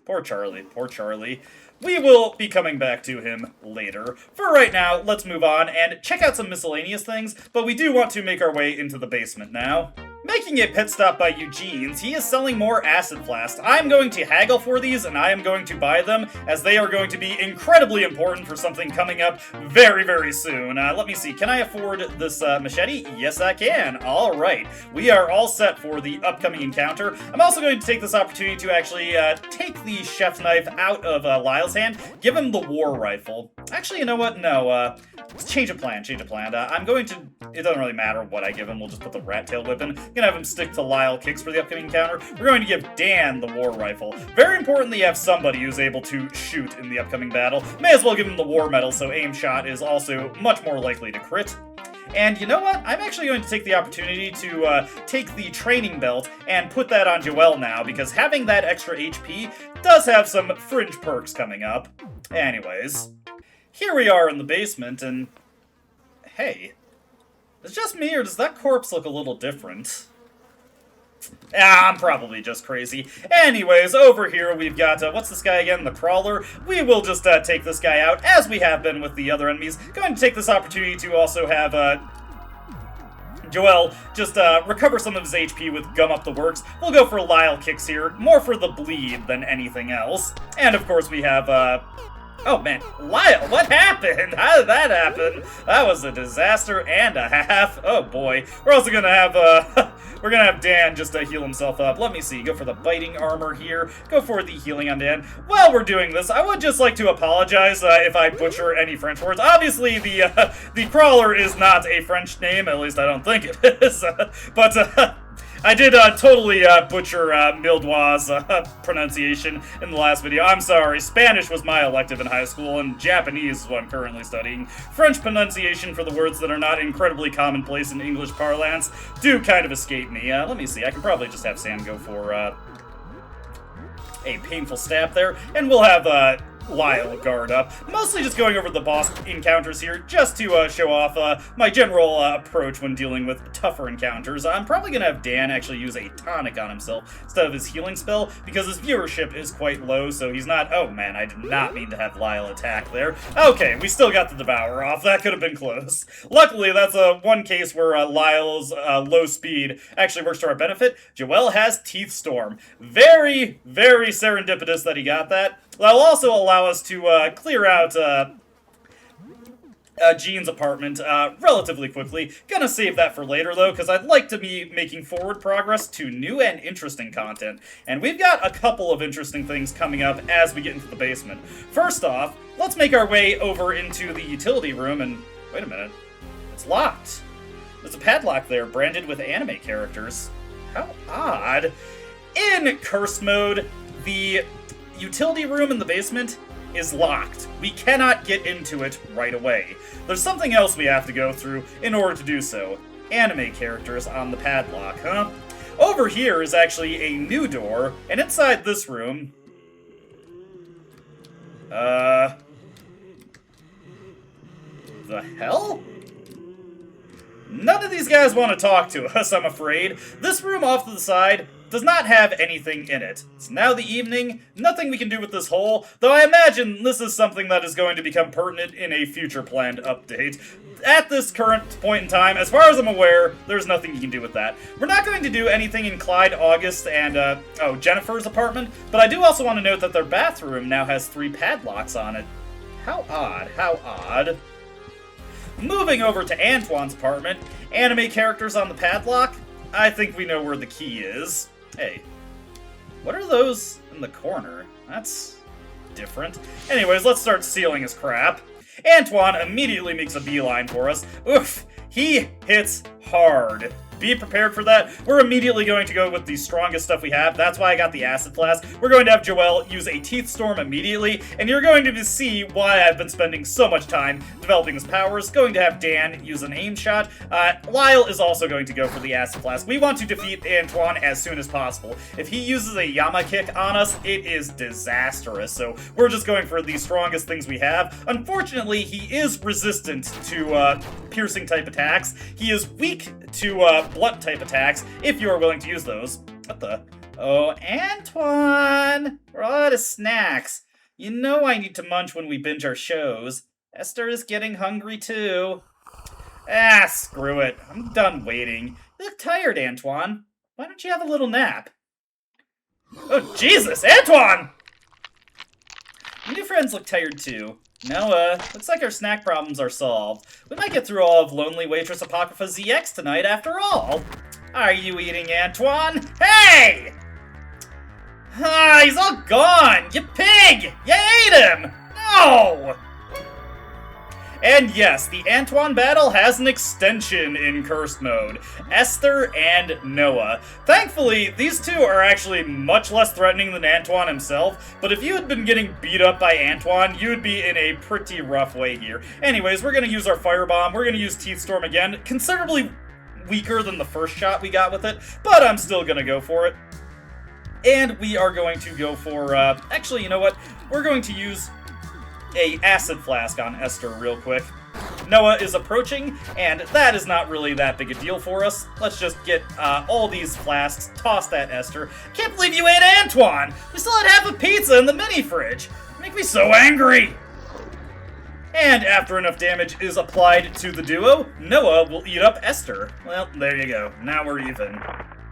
Poor Charlie. Poor Charlie. We will be coming back to him later. For right now, let's move on and check out some miscellaneous things, but we do want to make our way into the basement now. Making a pit stop by Eugene's, he is selling more acid flasks. I'm going to haggle for these, and I am going to buy them, as they are going to be incredibly important for something coming up very, very soon. Let me see, can I afford this machete? Yes, I can. All right, we are all set for the upcoming encounter. I'm also going to take this opportunity to actually take the chef's knife out of Lyle's hand, give him the war rifle. Actually, you know what? No, change of plan, I'm going to, it doesn't really matter what I give him, we'll just put the rat tail whip in. Gonna have him stick to Lyle kicks for the upcoming encounter. We're going to give Dan the war rifle. Very important that you have somebody who's able to shoot in the upcoming battle. May as well give him the war medal, so aim shot is also much more likely to crit. And you know what? I'm actually going to take the opportunity to take the training belt and put that on Joelle now, because having that extra HP does have some fringe perks coming up. Anyways, here we are in the basement, and hey, is it just me, or does that corpse look a little different? I'm probably just crazy. Anyways, over here we've got, what's this guy again? The Crawler. We will just take this guy out, as we have been with the other enemies. Going to take this opportunity to also have, Joelle just recover some of his HP with Gum Up the Works. We'll go for Lyle kicks here, more for the bleed than anything else. And of course we have, oh man, Lyle, what happened? How did that happen? That was a disaster and a half. Oh boy. We're also gonna have, we're gonna have Dan just heal himself up. Let me see, go for the biting armor here. Go for the healing on Dan. While we're doing this, I would just like to apologize if I butcher any French words. Obviously, the Crawler is not a French name, at least I don't think it is. But I did totally butcher Mildois' pronunciation in the last video. I'm sorry. Spanish was my elective in high school, and Japanese is what I'm currently studying. French pronunciation for the words that are not incredibly commonplace in English parlance do kind of escape me. Let me see. I can probably just have Sam go for a painful stab there, and we'll have Lyle guard up. Mostly just going over the boss encounters here, just to show off my general approach when dealing with tougher encounters. I'm probably going to have Dan actually use a tonic on himself instead of his healing spell, because his viewership is quite low, so he's not... Oh man, I did not mean to have Lyle attack there. Okay, we still got the Devour off. That could have been close. Luckily, that's one case where Lyle's low speed actually works to our benefit. Joelle has Teeth Storm. Very, very serendipitous that he got that. That'll also allow us to clear out Jean's apartment relatively quickly. Gonna save that for later, though, because I'd like to be making forward progress to new and interesting content. And we've got a couple of interesting things coming up as we get into the basement. First off, let's make our way over into the utility room, and wait a minute. It's locked. There's a padlock there, branded with anime characters. How odd. In Cursed Mode, the utility room in the basement is locked. We cannot get into it right away. There's something else we have to go through in order to do so. Anime characters on the padlock, huh? Over here is actually a new door, and inside this room... The hell? None of these guys want to talk to us, I'm afraid. This room off to the side does not have anything in it. It's now the evening, nothing we can do with this hole, though I imagine this is something that is going to become pertinent in a future planned update. At this current point in time, as far as I'm aware, there's nothing you can do with that. We're not going to do anything in Clyde, August, and, Jennifer's apartment, but I do also want to note that their bathroom now has 3 padlocks on it. How odd, how odd. Moving over to Antoine's apartment, anime characters on the padlock. I think we know where the key is. Hey, what are those in the corner? That's different. Anyways, let's start stealing his crap. Antoine immediately makes a beeline for us. Oof, he hits hard. Be prepared for that. We're immediately going to go with the strongest stuff we have. That's why I got the acid flask. We're going to have Joelle use a teeth storm immediately, and you're going to see why I've been spending so much time developing his powers. Going to have Dan use an aim shot. Lyle is also going to go for the acid flask. We want to defeat Antoine as soon as possible. If he uses a Yama kick on us, it is disastrous. So we're just going for the strongest things we have. Unfortunately, he is resistant to piercing type attacks. He is weak to blunt type attacks, if you are willing to use those. What the? Oh, Antoine! We're all out of snacks. You know I need to munch when we binge our shows. Esther is getting hungry too. Ah, screw it. I'm done waiting. You look tired, Antoine. Why don't you have a little nap? Oh, Jesus! Antoine! Your new friends look tired too. Noah, looks like our snack problems are solved. We might get through all of Lonely Waitress Apocrypha ZX tonight after all. Are you eating, Antoine? Hey! Ah, he's all gone! You pig! You ate him! No! And yes, the Antoine battle has an extension in Cursed Mode. Esther and Noah. Thankfully, these two are actually much less threatening than Antoine himself, but if you had been getting beat up by Antoine, you would be in a pretty rough way here. Anyways, we're gonna use our Firebomb, we're gonna use Teeth Storm again, considerably weaker than the first shot we got with it, but I'm still gonna go for it. And we are going to go for, actually, you know what? We're going to use a acid flask on Esther real quick. Noah is approaching, and that is not really that big a deal for us. Let's just get all these flasks tossed at Esther. Can't believe you ate Antoine! We still had half a pizza in the mini fridge! You make me so angry! And after enough damage is applied to the duo, Noah will eat up Esther. Well, there you go. Now we're even.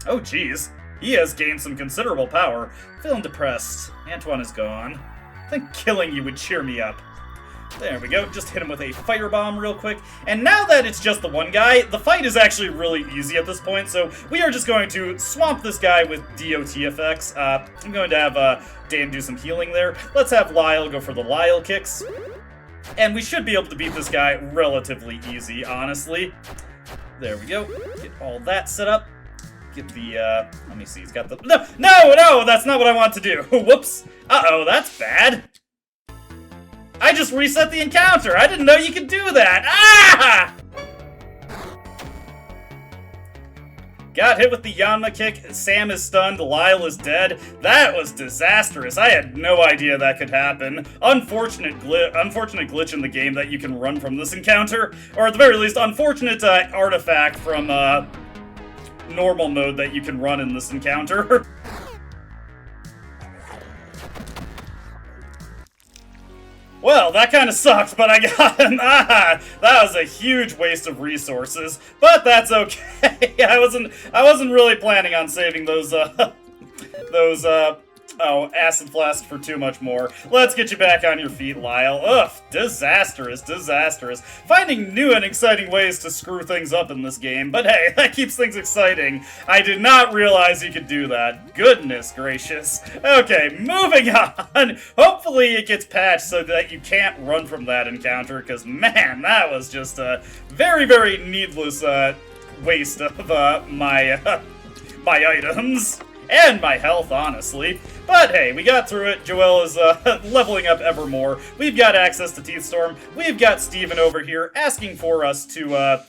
Oh, geez. He has gained some considerable power. Feeling depressed. Antoine is gone. I think killing you would cheer me up. There we go, just hit him with a firebomb real quick. And now that it's just the one guy, the fight is actually really easy at this point, so we are just going to swamp this guy with DOT effects. I'm going to have Dan do some healing there. Let's have Lyle go for the Lyle kicks. And we should be able to beat this guy relatively easy, honestly. There we go, get all that set up. Get the, let me see, he's got the... No, that's not what I want to do. Whoops. Uh-oh, that's bad. I just reset the encounter. I didn't know you could do that. Ah! Got hit with the Yanma kick. Sam is stunned. Lyle is dead. That was disastrous. I had no idea that could happen. Unfortunate glitch in the game that you can run from this encounter. Or at the very least, unfortunate artifact from, normal mode that you can run in this encounter. Well, that kind of sucked, but I got him. Ah, that was a huge waste of resources, but that's okay. I wasn't really planning on saving those Oh, acid flask for too much more. Let's get you back on your feet, Lyle. Ugh, disastrous, disastrous. Finding new and exciting ways to screw things up in this game, but hey, that keeps things exciting. I did not realize you could do that. Goodness gracious. Okay, moving on. Hopefully it gets patched so that you can't run from that encounter, because man, that was just a very, very needless waste of my items. And my health, honestly. But hey, we got through it. Joelle is leveling up ever more. We've got access to Teethstorm. We've got Steven over here asking for us to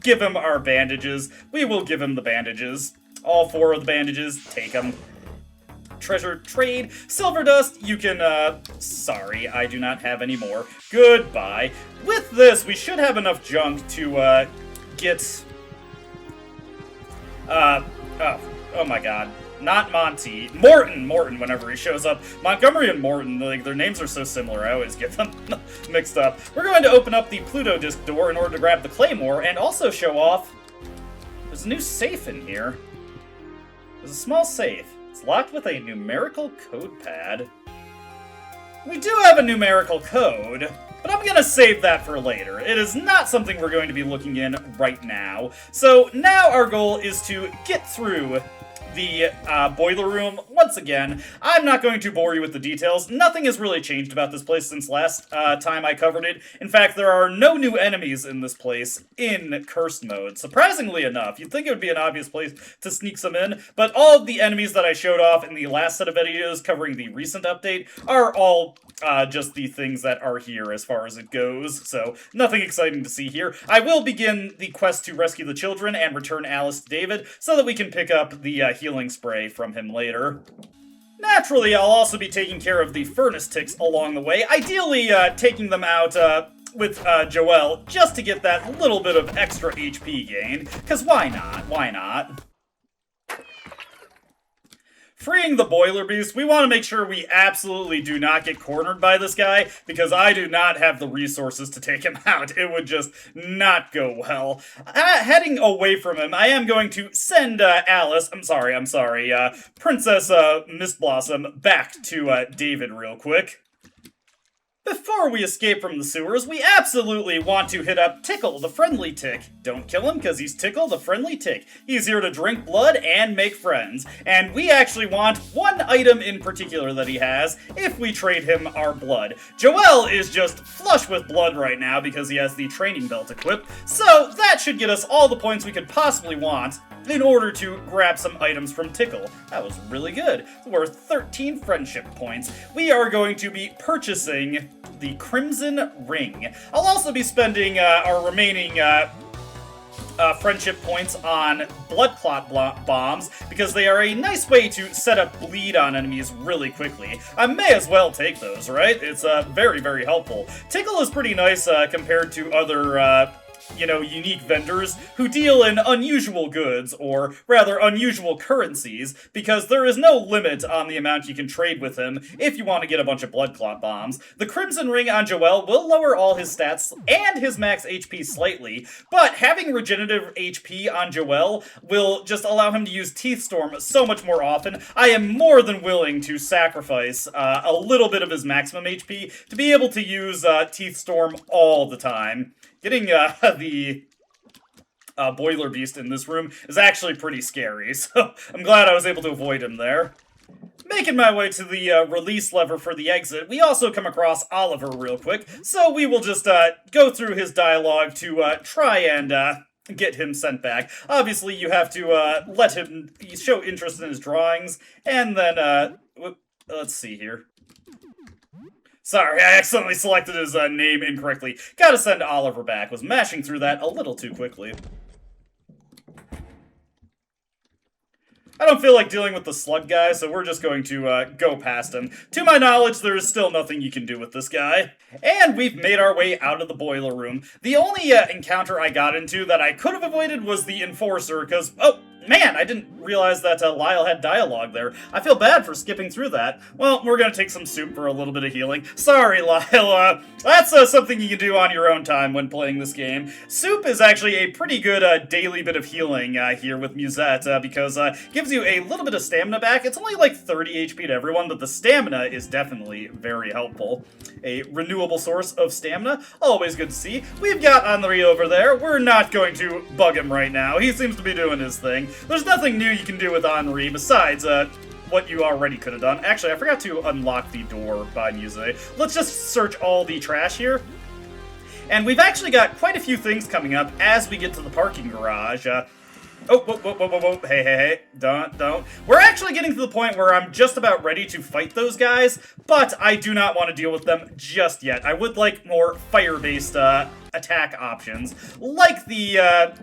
give him our bandages. We will give him the bandages. All 4 of the bandages. Take them. Treasure trade. Silver dust, you can, sorry, I do not have any more. Goodbye. With this, we should have enough junk to, get, oh my god. Not Monty. Morton whenever he shows up. Montgomery and Morton, like, their names are so similar, I always get them mixed up. We're going to open up the Pluto disc door in order to grab the Claymore, and also show off... There's a new safe in here. There's a small safe. It's locked with a numerical code pad. We do have a numerical code, but I'm gonna save that for later. It is not something we're going to be looking in right now. So now our goal is to get through the boiler room. Once again, I'm not going to bore you with the details. Nothing has really changed about this place since last time I covered it. In fact, there are no new enemies in this place in Cursed mode. Surprisingly enough, you'd think it would be an obvious place to sneak some in, but all of the enemies that I showed off in the last set of videos covering the recent update are all just the things that are here as far as it goes, so nothing exciting to see here. I will begin the quest to rescue the children and return Alice to David so that we can pick up the healing spray from him later. Naturally, I'll also be taking care of the furnace ticks along the way, ideally taking them out with Joelle just to get that little bit of extra HP gain, because why not? Why not? Freeing the Boiler Beast, we want to make sure we absolutely do not get cornered by this guy, because I do not have the resources to take him out. It would just not go well. Heading away from him, I am going to send Alice, Princess Mist Blossom back to David real quick. Before we escape from the sewers, we absolutely want to hit up Tickle, the friendly tick. Don't kill him, because he's Tickle, the friendly tick. He's here to drink blood and make friends. And we actually want one item in particular that he has, if we trade him our blood. Joelle is just flush with blood right now, because he has the training belt equipped, so that should get us all the points we could possibly want in order to grab some items from Tickle. That was really good. It's worth 13 friendship points. We are going to be purchasing the Crimson Ring. I'll also be spending our remaining friendship points on Blood Clot bombs, because they are a nice way to set up bleed on enemies really quickly. I may as well take those, right? It's very, very helpful. Tickle is pretty nice compared to other unique vendors who deal in unusual goods, or rather unusual currencies, because there is no limit on the amount you can trade with him if you want to get a bunch of blood clot bombs. The Crimson Ring on Joelle will lower all his stats and his max HP slightly, but having regenerative HP on Joelle will just allow him to use Teethstorm so much more often. I am more than willing to sacrifice a little bit of his maximum HP to be able to use Teethstorm all the time. Getting the Boiler Beast in this room is actually pretty scary, so I'm glad I was able to avoid him there. Making my way to the release lever for the exit, we also come across Oliver real quick, so we will just go through his dialogue to try and get him sent back. Obviously, you have to let him show interest in his drawings, and then, let's see here. Sorry, I accidentally selected his name incorrectly. Gotta send Oliver back. Was mashing through that a little too quickly. I don't feel like dealing with the slug guy, so we're just going to go past him. To my knowledge, there is still nothing you can do with this guy. And we've made our way out of the boiler room. The only encounter I got into that I could have avoided was the Enforcer, because, oh, Man, I didn't realize that Lyle had dialogue there. I feel bad for skipping through that. Well, we're gonna take some soup for a little bit of healing. Sorry, Lyle. That's something you can do on your own time when playing this game. Soup is actually a pretty good daily bit of healing here with Musette because it gives you a little bit of stamina back. It's only like 30 HP to everyone, but the stamina is definitely very helpful. A renewable source of stamina, always good to see. We've got Henri over there. We're not going to bug him right now. He seems to be doing his thing. There's nothing new you can do with Henri besides what you already could have done. Actually, I forgot to unlock the door by Muse. Let's just search all the trash here. And we've actually got quite a few things coming up as we get to the parking garage. Oh, whoa, hey, don't. We're actually getting to the point where I'm just about ready to fight those guys, but I do not want to deal with them just yet. I would like more fire-based attack options, like the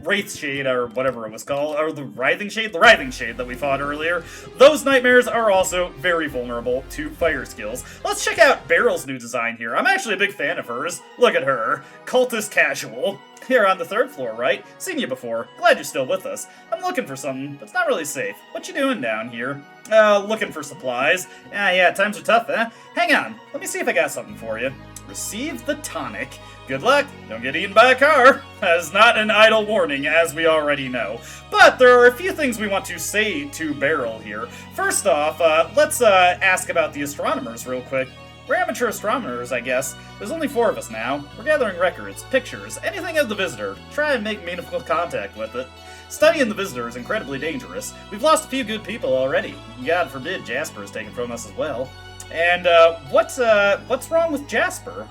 Wraith Shade, or whatever it was called, or the Writhing Shade? The Writhing Shade that we fought earlier. Those nightmares are also very vulnerable to fire skills. Let's check out Beryl's new design here. I'm actually a big fan of hers. Look at her. Cultist casual. Here on the 3rd floor, right? Seen you before. Glad you're still with us. I'm looking for something, but it's not really safe. What you doing down here? Looking for supplies. Yeah, times are tough, eh? Hang on. Let me see if I got something for you. Receive the tonic. Good luck. Don't get eaten by a car. That is not an idle warning, as we already know. But there are a few things we want to say to Beryl here. First off, let's ask about the astronomers real quick. We're amateur astronomers, I guess. There's only 4 of us now. We're gathering records, pictures, anything of the visitor. Try and make meaningful contact with it. Studying the visitor is incredibly dangerous. We've lost a few good people already. God forbid Jasper is taken from us as well. And what's wrong with Jasper?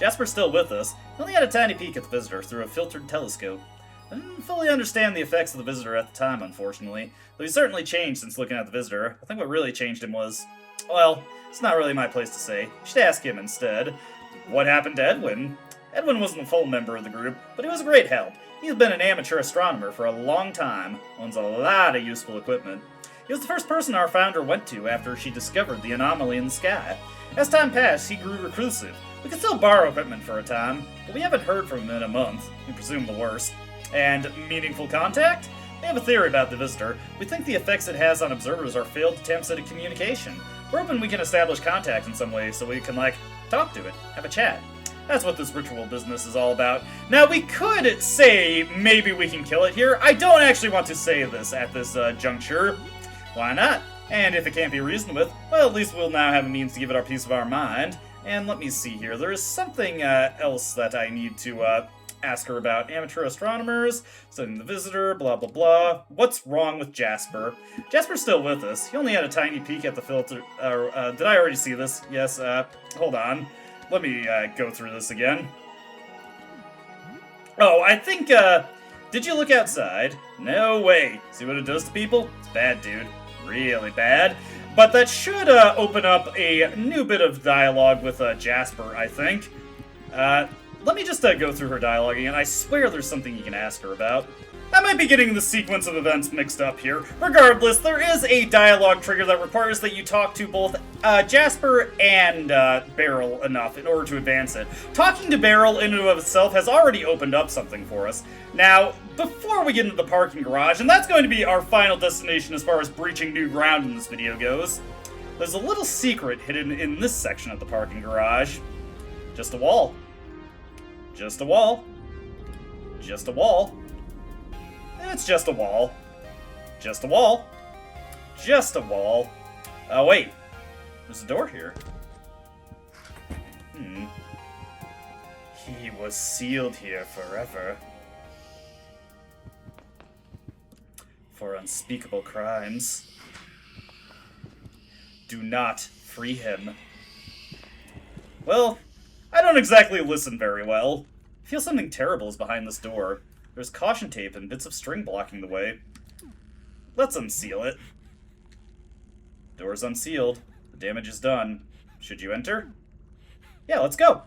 Jasper's still with us. He only had a tiny peek at the visitor through a filtered telescope. I didn't fully understand the effects of the visitor at the time, unfortunately. Though he's certainly changed since looking at the visitor. I think what really changed him was, well, it's not really my place to say. You should ask him instead. What happened to Edwin? Edwin wasn't a full member of the group, but he was a great help. He's been an amateur astronomer for a long time, owns a lot of useful equipment. He was the first person our founder went to after she discovered the anomaly in the sky. As time passed, he grew reclusive. We could still borrow equipment for a time, but we haven't heard from him in a month. We presume the worst. And meaningful contact? We have a theory about the visitor. We think the effects it has on observers are failed attempts at a communication. We're hoping we can establish contact in some way so we can, talk to it, have a chat. That's what this ritual business is all about. Now, we could say maybe we can kill it here. I don't actually want to say this at this juncture. Why not? And if it can't be reasoned with, well, at least we'll now have a means to give it our peace of our mind. And let me see here. There is something else that I need to ask her about. Amateur astronomers, studying the visitor, blah, blah, blah. What's wrong with Jasper? Jasper's still with us. He only had a tiny peek at the filter. Did I already see this? Yes, hold on. Let me go through this again. Oh, I think, did you look outside? No way. See what it does to people? It's bad, dude. Really bad. But that should open up a new bit of dialogue with Jasper, I think. Let me just go through her dialogue again. I swear there's something you can ask her about. I might be getting the sequence of events mixed up here. Regardless, there is a dialogue trigger that requires that you talk to both Jasper and Beryl enough in order to advance it. Talking to Beryl in and of itself has already opened up something for us. Now, before we get into the parking garage, and that's going to be our final destination as far as breaching new ground in this video goes, there's a little secret hidden in this section of the parking garage. Just a wall. Just a wall. Just a wall. It's just a wall. Just a wall. Just a wall. Oh, wait. There's a door here. He was sealed here forever. For unspeakable crimes. Do not free him. Well, I don't exactly listen very well. I feel something terrible is behind this door. There's caution tape and bits of string blocking the way. Let's unseal it. Door's unsealed. The damage is done. Should you enter? Yeah, let's go.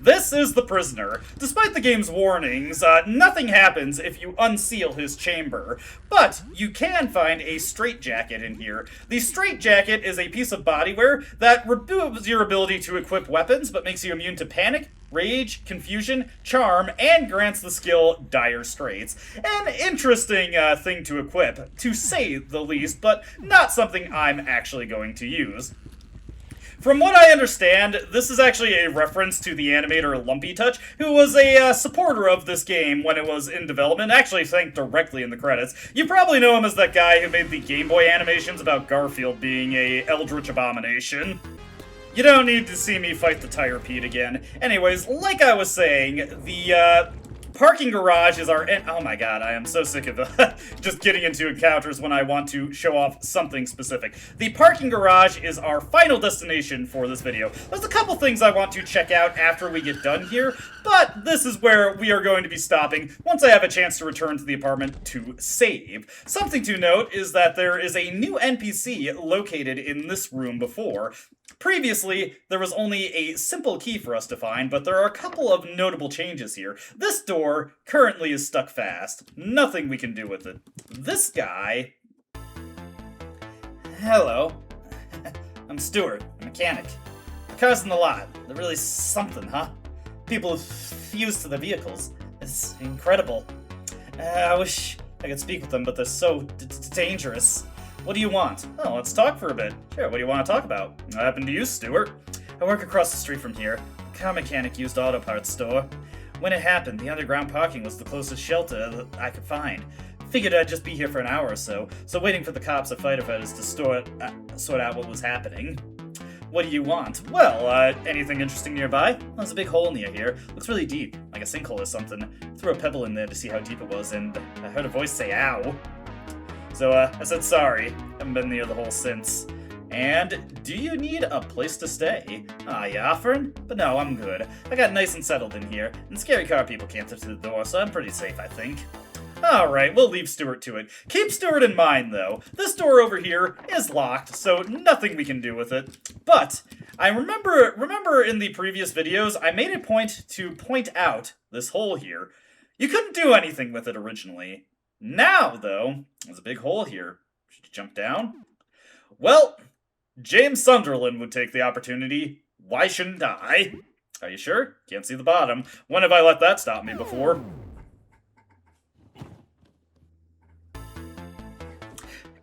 This this is the prisoner. Despite the game's warnings, nothing happens if you unseal his chamber. But you can find a straitjacket in here. The straitjacket is a piece of bodywear that removes your ability to equip weapons, but makes you immune to panic, rage, confusion, charm, and grants the skill Dire Straits. An interesting thing to equip, to say the least, but not something I'm actually going to use. From what I understand, this is actually a reference to the animator Lumpy Touch, who was a supporter of this game when it was in development, actually thanked directly in the credits. You probably know him as that guy who made the Game Boy animations about Garfield being a eldritch abomination. You don't need to see me fight the Tire Pete again. Anyways, like I was saying, the parking garage is our oh my god, I am so sick of just getting into encounters when I want to show off something specific. The parking garage is our final destination for this video. There's a couple things I want to check out after we get done here, but this is where we are going to be stopping once I have a chance to return to the apartment to save. Something to note is that there is a new NPC located in this room before. Previously, there was only a simple key for us to find, but there are a couple of notable changes here. This door currently is stuck fast. Nothing we can do with it. This guy... Hello. I'm Stuart, a mechanic. The car's in the lot. They're really something, huh? People have fused to the vehicles. It's incredible. I wish I could speak with them, but they're so dangerous. What do you want? Oh, let's talk for a bit. Sure, what do you want to talk about? What happened to you, Stuart? I work across the street from here. A car mechanic used auto parts store. When it happened, the underground parking was the closest shelter that I could find. Figured I'd just be here for an hour or so waiting for the cops or firefighters to sort out what was happening. What do you want? Well, anything interesting nearby? There's a big hole near here. Looks really deep, like a sinkhole or something. Threw a pebble in there to see how deep it was, and I heard a voice say, ow. So, I said sorry. Haven't been near the hole since. And, do you need a place to stay? You offering? But no, I'm good. I got nice and settled in here, and scary car people can't enter the door, so I'm pretty safe, I think. Alright, we'll leave Stuart to it. Keep Stuart in mind, though. This door over here is locked, so nothing we can do with it. But, I remember in the previous videos, I made a point to point out this hole here. You couldn't do anything with it originally. Now, though, there's a big hole here. Should you jump down? Well, James Sunderland would take the opportunity. Why shouldn't I? Are you sure? Can't see the bottom. When have I let that stop me before?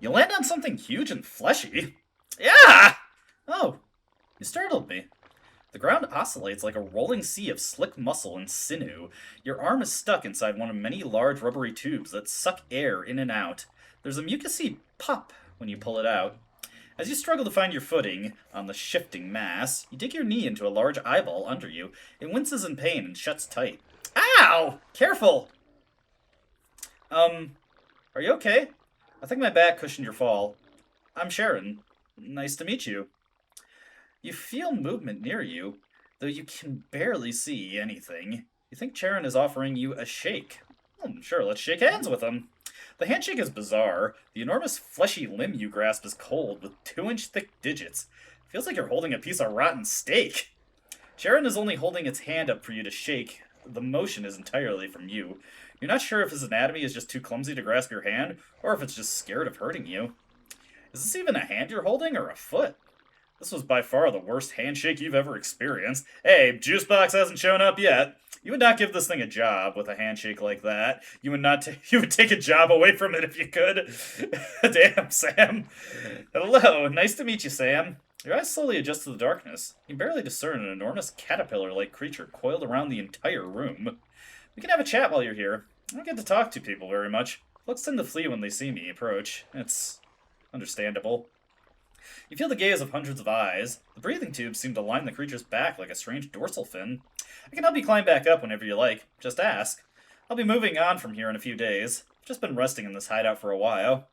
You land on something huge and fleshy. Yeah! Oh, you startled me. The ground oscillates like a rolling sea of slick muscle and sinew. Your arm is stuck inside one of many large rubbery tubes that suck air in and out. There's a mucousy pop when you pull it out. As you struggle to find your footing on the shifting mass, you dig your knee into a large eyeball under you. It winces in pain and shuts tight. Ow! Careful! Are you okay? I think my back cushioned your fall. I'm Charan. Nice to meet you. You feel movement near you, though you can barely see anything. You think Charan is offering you a shake. Sure, let's shake hands with him. The handshake is bizarre. The enormous fleshy limb you grasp is cold, with 2-inch thick digits. Feels like you're holding a piece of rotten steak. Charan is only holding its hand up for you to shake. The motion is entirely from you. You're not sure if his anatomy is just too clumsy to grasp your hand, or if it's just scared of hurting you. Is this even a hand you're holding, or a foot? This was by far the worst handshake you've ever experienced. Hey, Juicebox hasn't shown up yet. You would not give this thing a job with a handshake like that. You would take a job away from it if you could. Damn, Sam. Hello, nice to meet you, Sam. Your eyes slowly adjust to the darkness. You can barely discern an enormous caterpillar-like creature coiled around the entire room. We can have a chat while you're here. I don't get to talk to people very much. Looks tend to flee when they see me approach. It's understandable. You feel the gaze of hundreds of eyes. The breathing tubes seem to line the creature's back like a strange dorsal fin. I can help you climb back up whenever you like. Just ask. I'll be moving on from here in a few days. I've just been resting in this hideout for a while.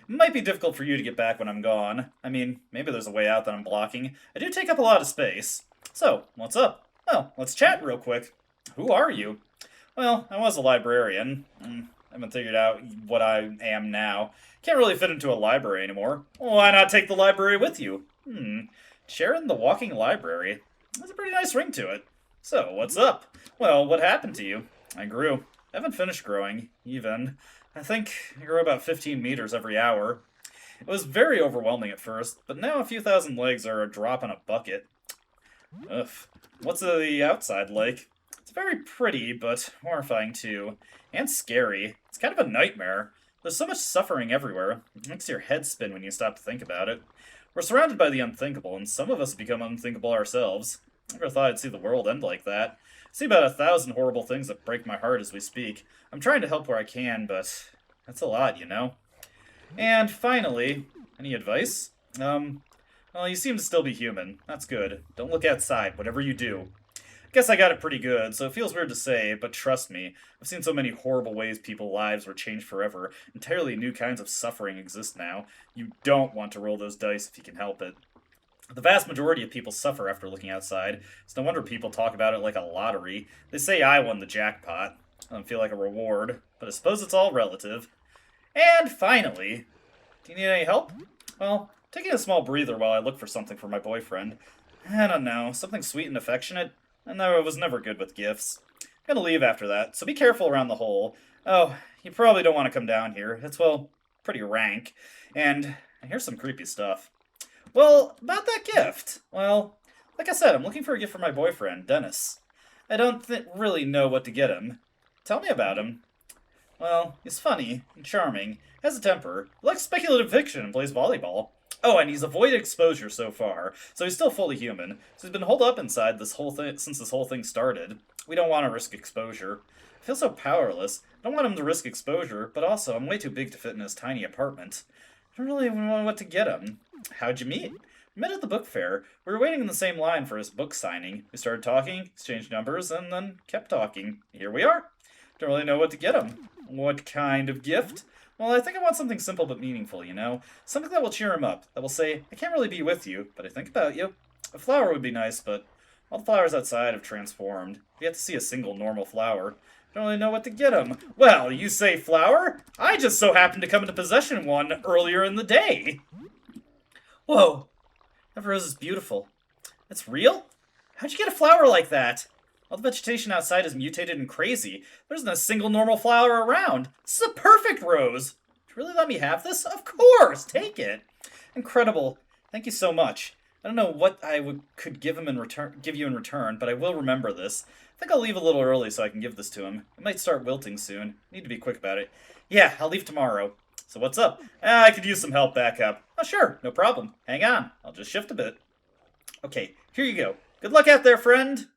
It might be difficult for you to get back when I'm gone. I mean, maybe there's a way out that I'm blocking. I do take up a lot of space. So, what's up? Well, let's chat real quick. Who are you? Well, I was a librarian. I haven't figured out what I am now. Can't really fit into a library anymore. Why not take the library with you? Charan the Walking Library. That's a pretty nice ring to it. So, what's up? Well, what happened to you? I grew. I haven't finished growing, even. I think I grew about 15 meters every hour. It was very overwhelming at first, but now a few thousand legs are a drop in a bucket. Ugh. What's the outside like? It's very pretty, but horrifying too. And scary. It's kind of a nightmare. There's so much suffering everywhere. It makes your head spin when you stop to think about it. We're surrounded by the unthinkable, and some of us become unthinkable ourselves. I never thought I'd see the world end like that. I see about 1,000 horrible things that break my heart as we speak. I'm trying to help where I can, but that's a lot, you know? And finally, any advice? Well, you seem to still be human. That's good. Don't look outside, whatever you do. Guess I got it pretty good, so it feels weird to say, but trust me, I've seen so many horrible ways people's lives were changed forever. Entirely new kinds of suffering exist now. You don't want to roll those dice if you can help it. The vast majority of people suffer after looking outside. It's no wonder people talk about it like a lottery. They say I won the jackpot. I don't feel like a reward, but I suppose it's all relative. And finally, do you need any help? Well, taking a small breather while I look for something for my boyfriend. I don't know, something sweet and affectionate. I was never good with gifts. I'm gonna leave after that, so be careful around the hole. Oh, you probably don't want to come down here. It's, well, pretty rank. And here's some creepy stuff. Well, about that gift. Well, like I said, I'm looking for a gift for my boyfriend, Dennis. I don't really know what to get him. Tell me about him. Well, he's funny and charming, has a temper, likes speculative fiction, and plays volleyball. Oh, and he's avoided exposure so far, so he's still fully human. So he's been holed up inside this whole thing since this whole thing started. We don't want to risk exposure. I feel so powerless. I don't want him to risk exposure, but also I'm way too big to fit in his tiny apartment. I don't really even know what to get him. How'd you meet? We met at the book fair. We were waiting in the same line for his book signing. We started talking, exchanged numbers, and then kept talking. Here we are. Don't really know what to get him. What kind of gift? Well, I think I want something simple but meaningful, you know? Something that will cheer him up, that will say, I can't really be with you, but I think about you. A flower would be nice, but all the flowers outside have transformed. We have to see a single normal flower. Don't really know what to get him. Well, you say flower? I just so happened to come into possession of one earlier in the day. Whoa, that rose is beautiful. It's real? How'd you get a flower like that? All the vegetation outside is mutated and crazy. There's not a single normal flower around. This is a perfect rose. Would you really let me have this? Of course! Take it. Incredible. Thank you so much. I don't know what I could give you in return, but I will remember this. I think I'll leave a little early so I can give this to him. It might start wilting soon. Need to be quick about it. Yeah, I'll leave tomorrow. So what's up? I could use some help back up. Oh, sure. No problem. Hang on. I'll just shift a bit. Okay, here you go. Good luck out there, friend.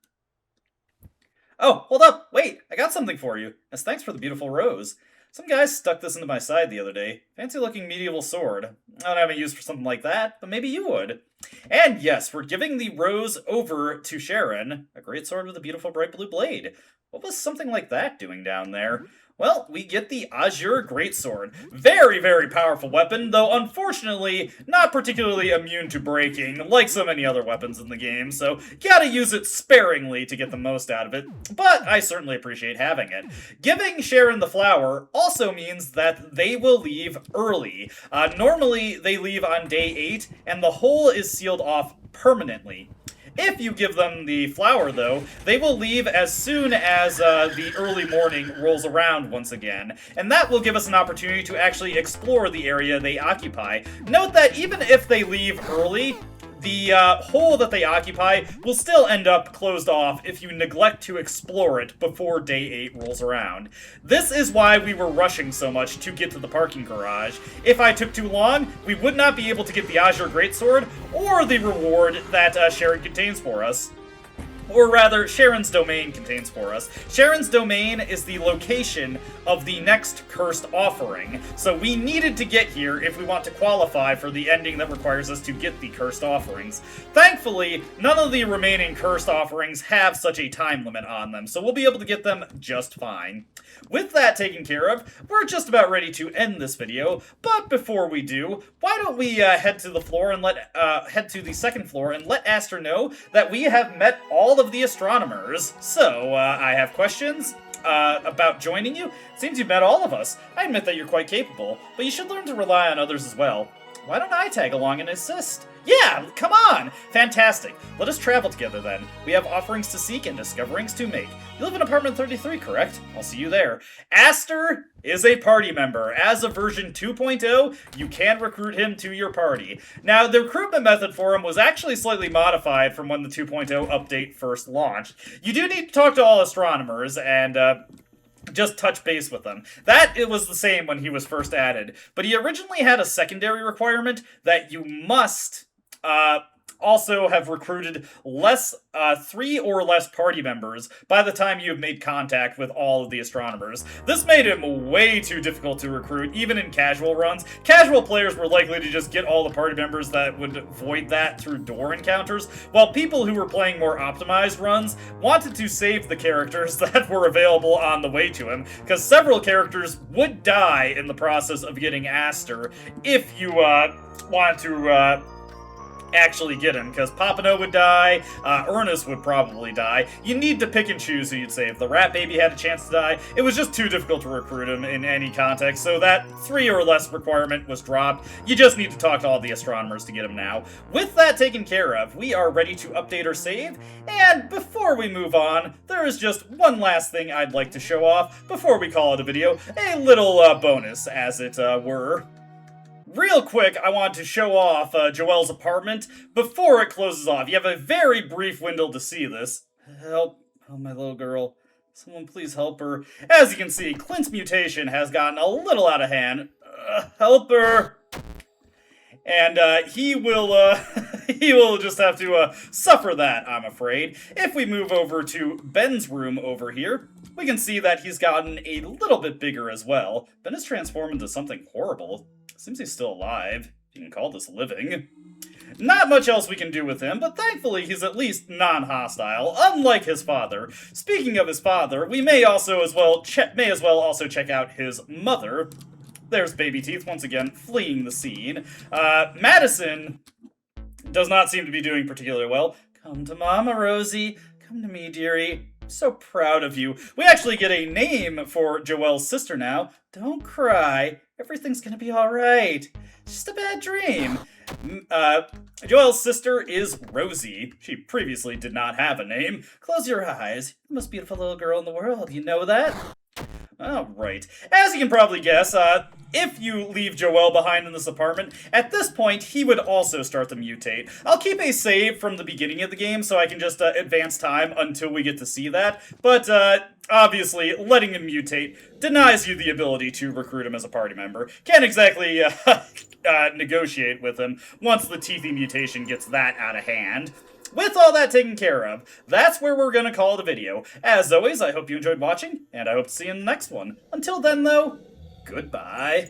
Oh, hold up! Wait, I got something for you. As thanks for the beautiful rose. Some guys stuck this into my side the other day. Fancy-looking medieval sword. I don't have a use for something like that, but maybe you would. And yes, we're giving the rose over to Charan. A great sword with a beautiful bright blue blade. What was something like that doing down there? Well, we get the Azure Greatsword. Very, very powerful weapon, though unfortunately not particularly immune to breaking, like so many other weapons in the game, so gotta use it sparingly to get the most out of it, but I certainly appreciate having it. Giving Charan the flower also means that they will leave early. Normally, they leave on day 8, and the hole is sealed off permanently. If you give them the flower, though, they will leave as soon as the early morning rolls around once again, and that will give us an opportunity to actually explore the area they occupy. Note that even if they leave early, the hole that they occupy will still end up closed off if you neglect to explore it before day 8 rolls around. This is why we were rushing so much to get to the parking garage. If I took too long, we would not be able to get the Azure Greatsword or the reward that Charan contains for us. Or rather, Charan's domain contains for us. Charan's domain is the location of the next cursed offering, so we needed to get here if we want to qualify for the ending that requires us to get the cursed offerings. Thankfully, none of the remaining cursed offerings have such a time limit on them, so we'll be able to get them just fine. With that taken care of, we're just about ready to end this video, but before we do, why don't we head to the floor and head to the second floor and let Aster know that we have met all of the astronomers. So, I have questions about joining you. Seems you've met all of us. I admit that you're quite capable, but you should learn to rely on others as well. Why don't I tag along and assist? Yeah, come on! Fantastic. Let us travel together then. We have offerings to seek and discoverings to make. You live in apartment 33, correct? I'll see you there. Aster is a party member. As of version 2.0, you can recruit him to your party. Now, the recruitment method for him was actually slightly modified from when the 2.0 update first launched. You do need to talk to all astronomers and, just touch base with them. That it was the same when he was first added, but he originally had a secondary requirement that you must also have recruited 3 or less party members by the time you have made contact with all of the astronomers. This made him way too difficult to recruit, even in casual runs. Casual players were likely to just get all the party members that would void that through door encounters, while people who were playing more optimized runs wanted to save the characters that were available on the way to him, because several characters would die in the process of getting Aster if you want to actually get him, because Papano would die, Ernest would probably die. You need to pick and choose who you'd save. The Rat Baby had a chance to die. It was just too difficult to recruit him in any context, so that 3 or less requirement was dropped. You just need to talk to all the astronomers to get him now. With that taken care of, we are ready to update our save, and before we move on, there is just one last thing I'd like to show off before we call it a video. A little bonus, as it were. Real quick, I want to show off Joelle's apartment before it closes off. You have a very brief window to see this. Help. Oh, my little girl. Someone please help her. As you can see, Clint's mutation has gotten a little out of hand. Help her. And he will he will just have to suffer that, I'm afraid. If we move over to Ben's room over here, we can see that he's gotten a little bit bigger as well. Ben has transformed into something horrible. Seems he's still alive. You can call this living. Not much else we can do with him, but thankfully he's at least non-hostile, unlike his father. Speaking of his father, we may also as well check out his mother. There's Baby Teeth once again fleeing the scene. Madison does not seem to be doing particularly well. Come to Mama, Rosie. Come to me, dearie. I'm so proud of you. We actually get a name for Joelle's sister now. Don't cry. Everything's gonna be alright. It's just a bad dream. Joelle's sister is Rosie. She previously did not have a name. Close your eyes. You're the most beautiful little girl in the world. You know that? Alright. As you can probably guess, if you leave Joelle behind in this apartment, at this point, he would also start to mutate. I'll keep a save from the beginning of the game so I can just advance time until we get to see that, but obviously, letting him mutate denies you the ability to recruit him as a party member. Can't exactly negotiate with him once the Teethy mutation gets that out of hand. With all that taken care of, that's where we're gonna call it a video. As always, I hope you enjoyed watching, and I hope to see you in the next one. Until then, though, goodbye.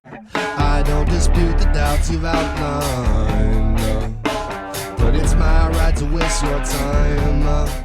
I don't dispute the doubts you've outlined, but it's my right to waste your time.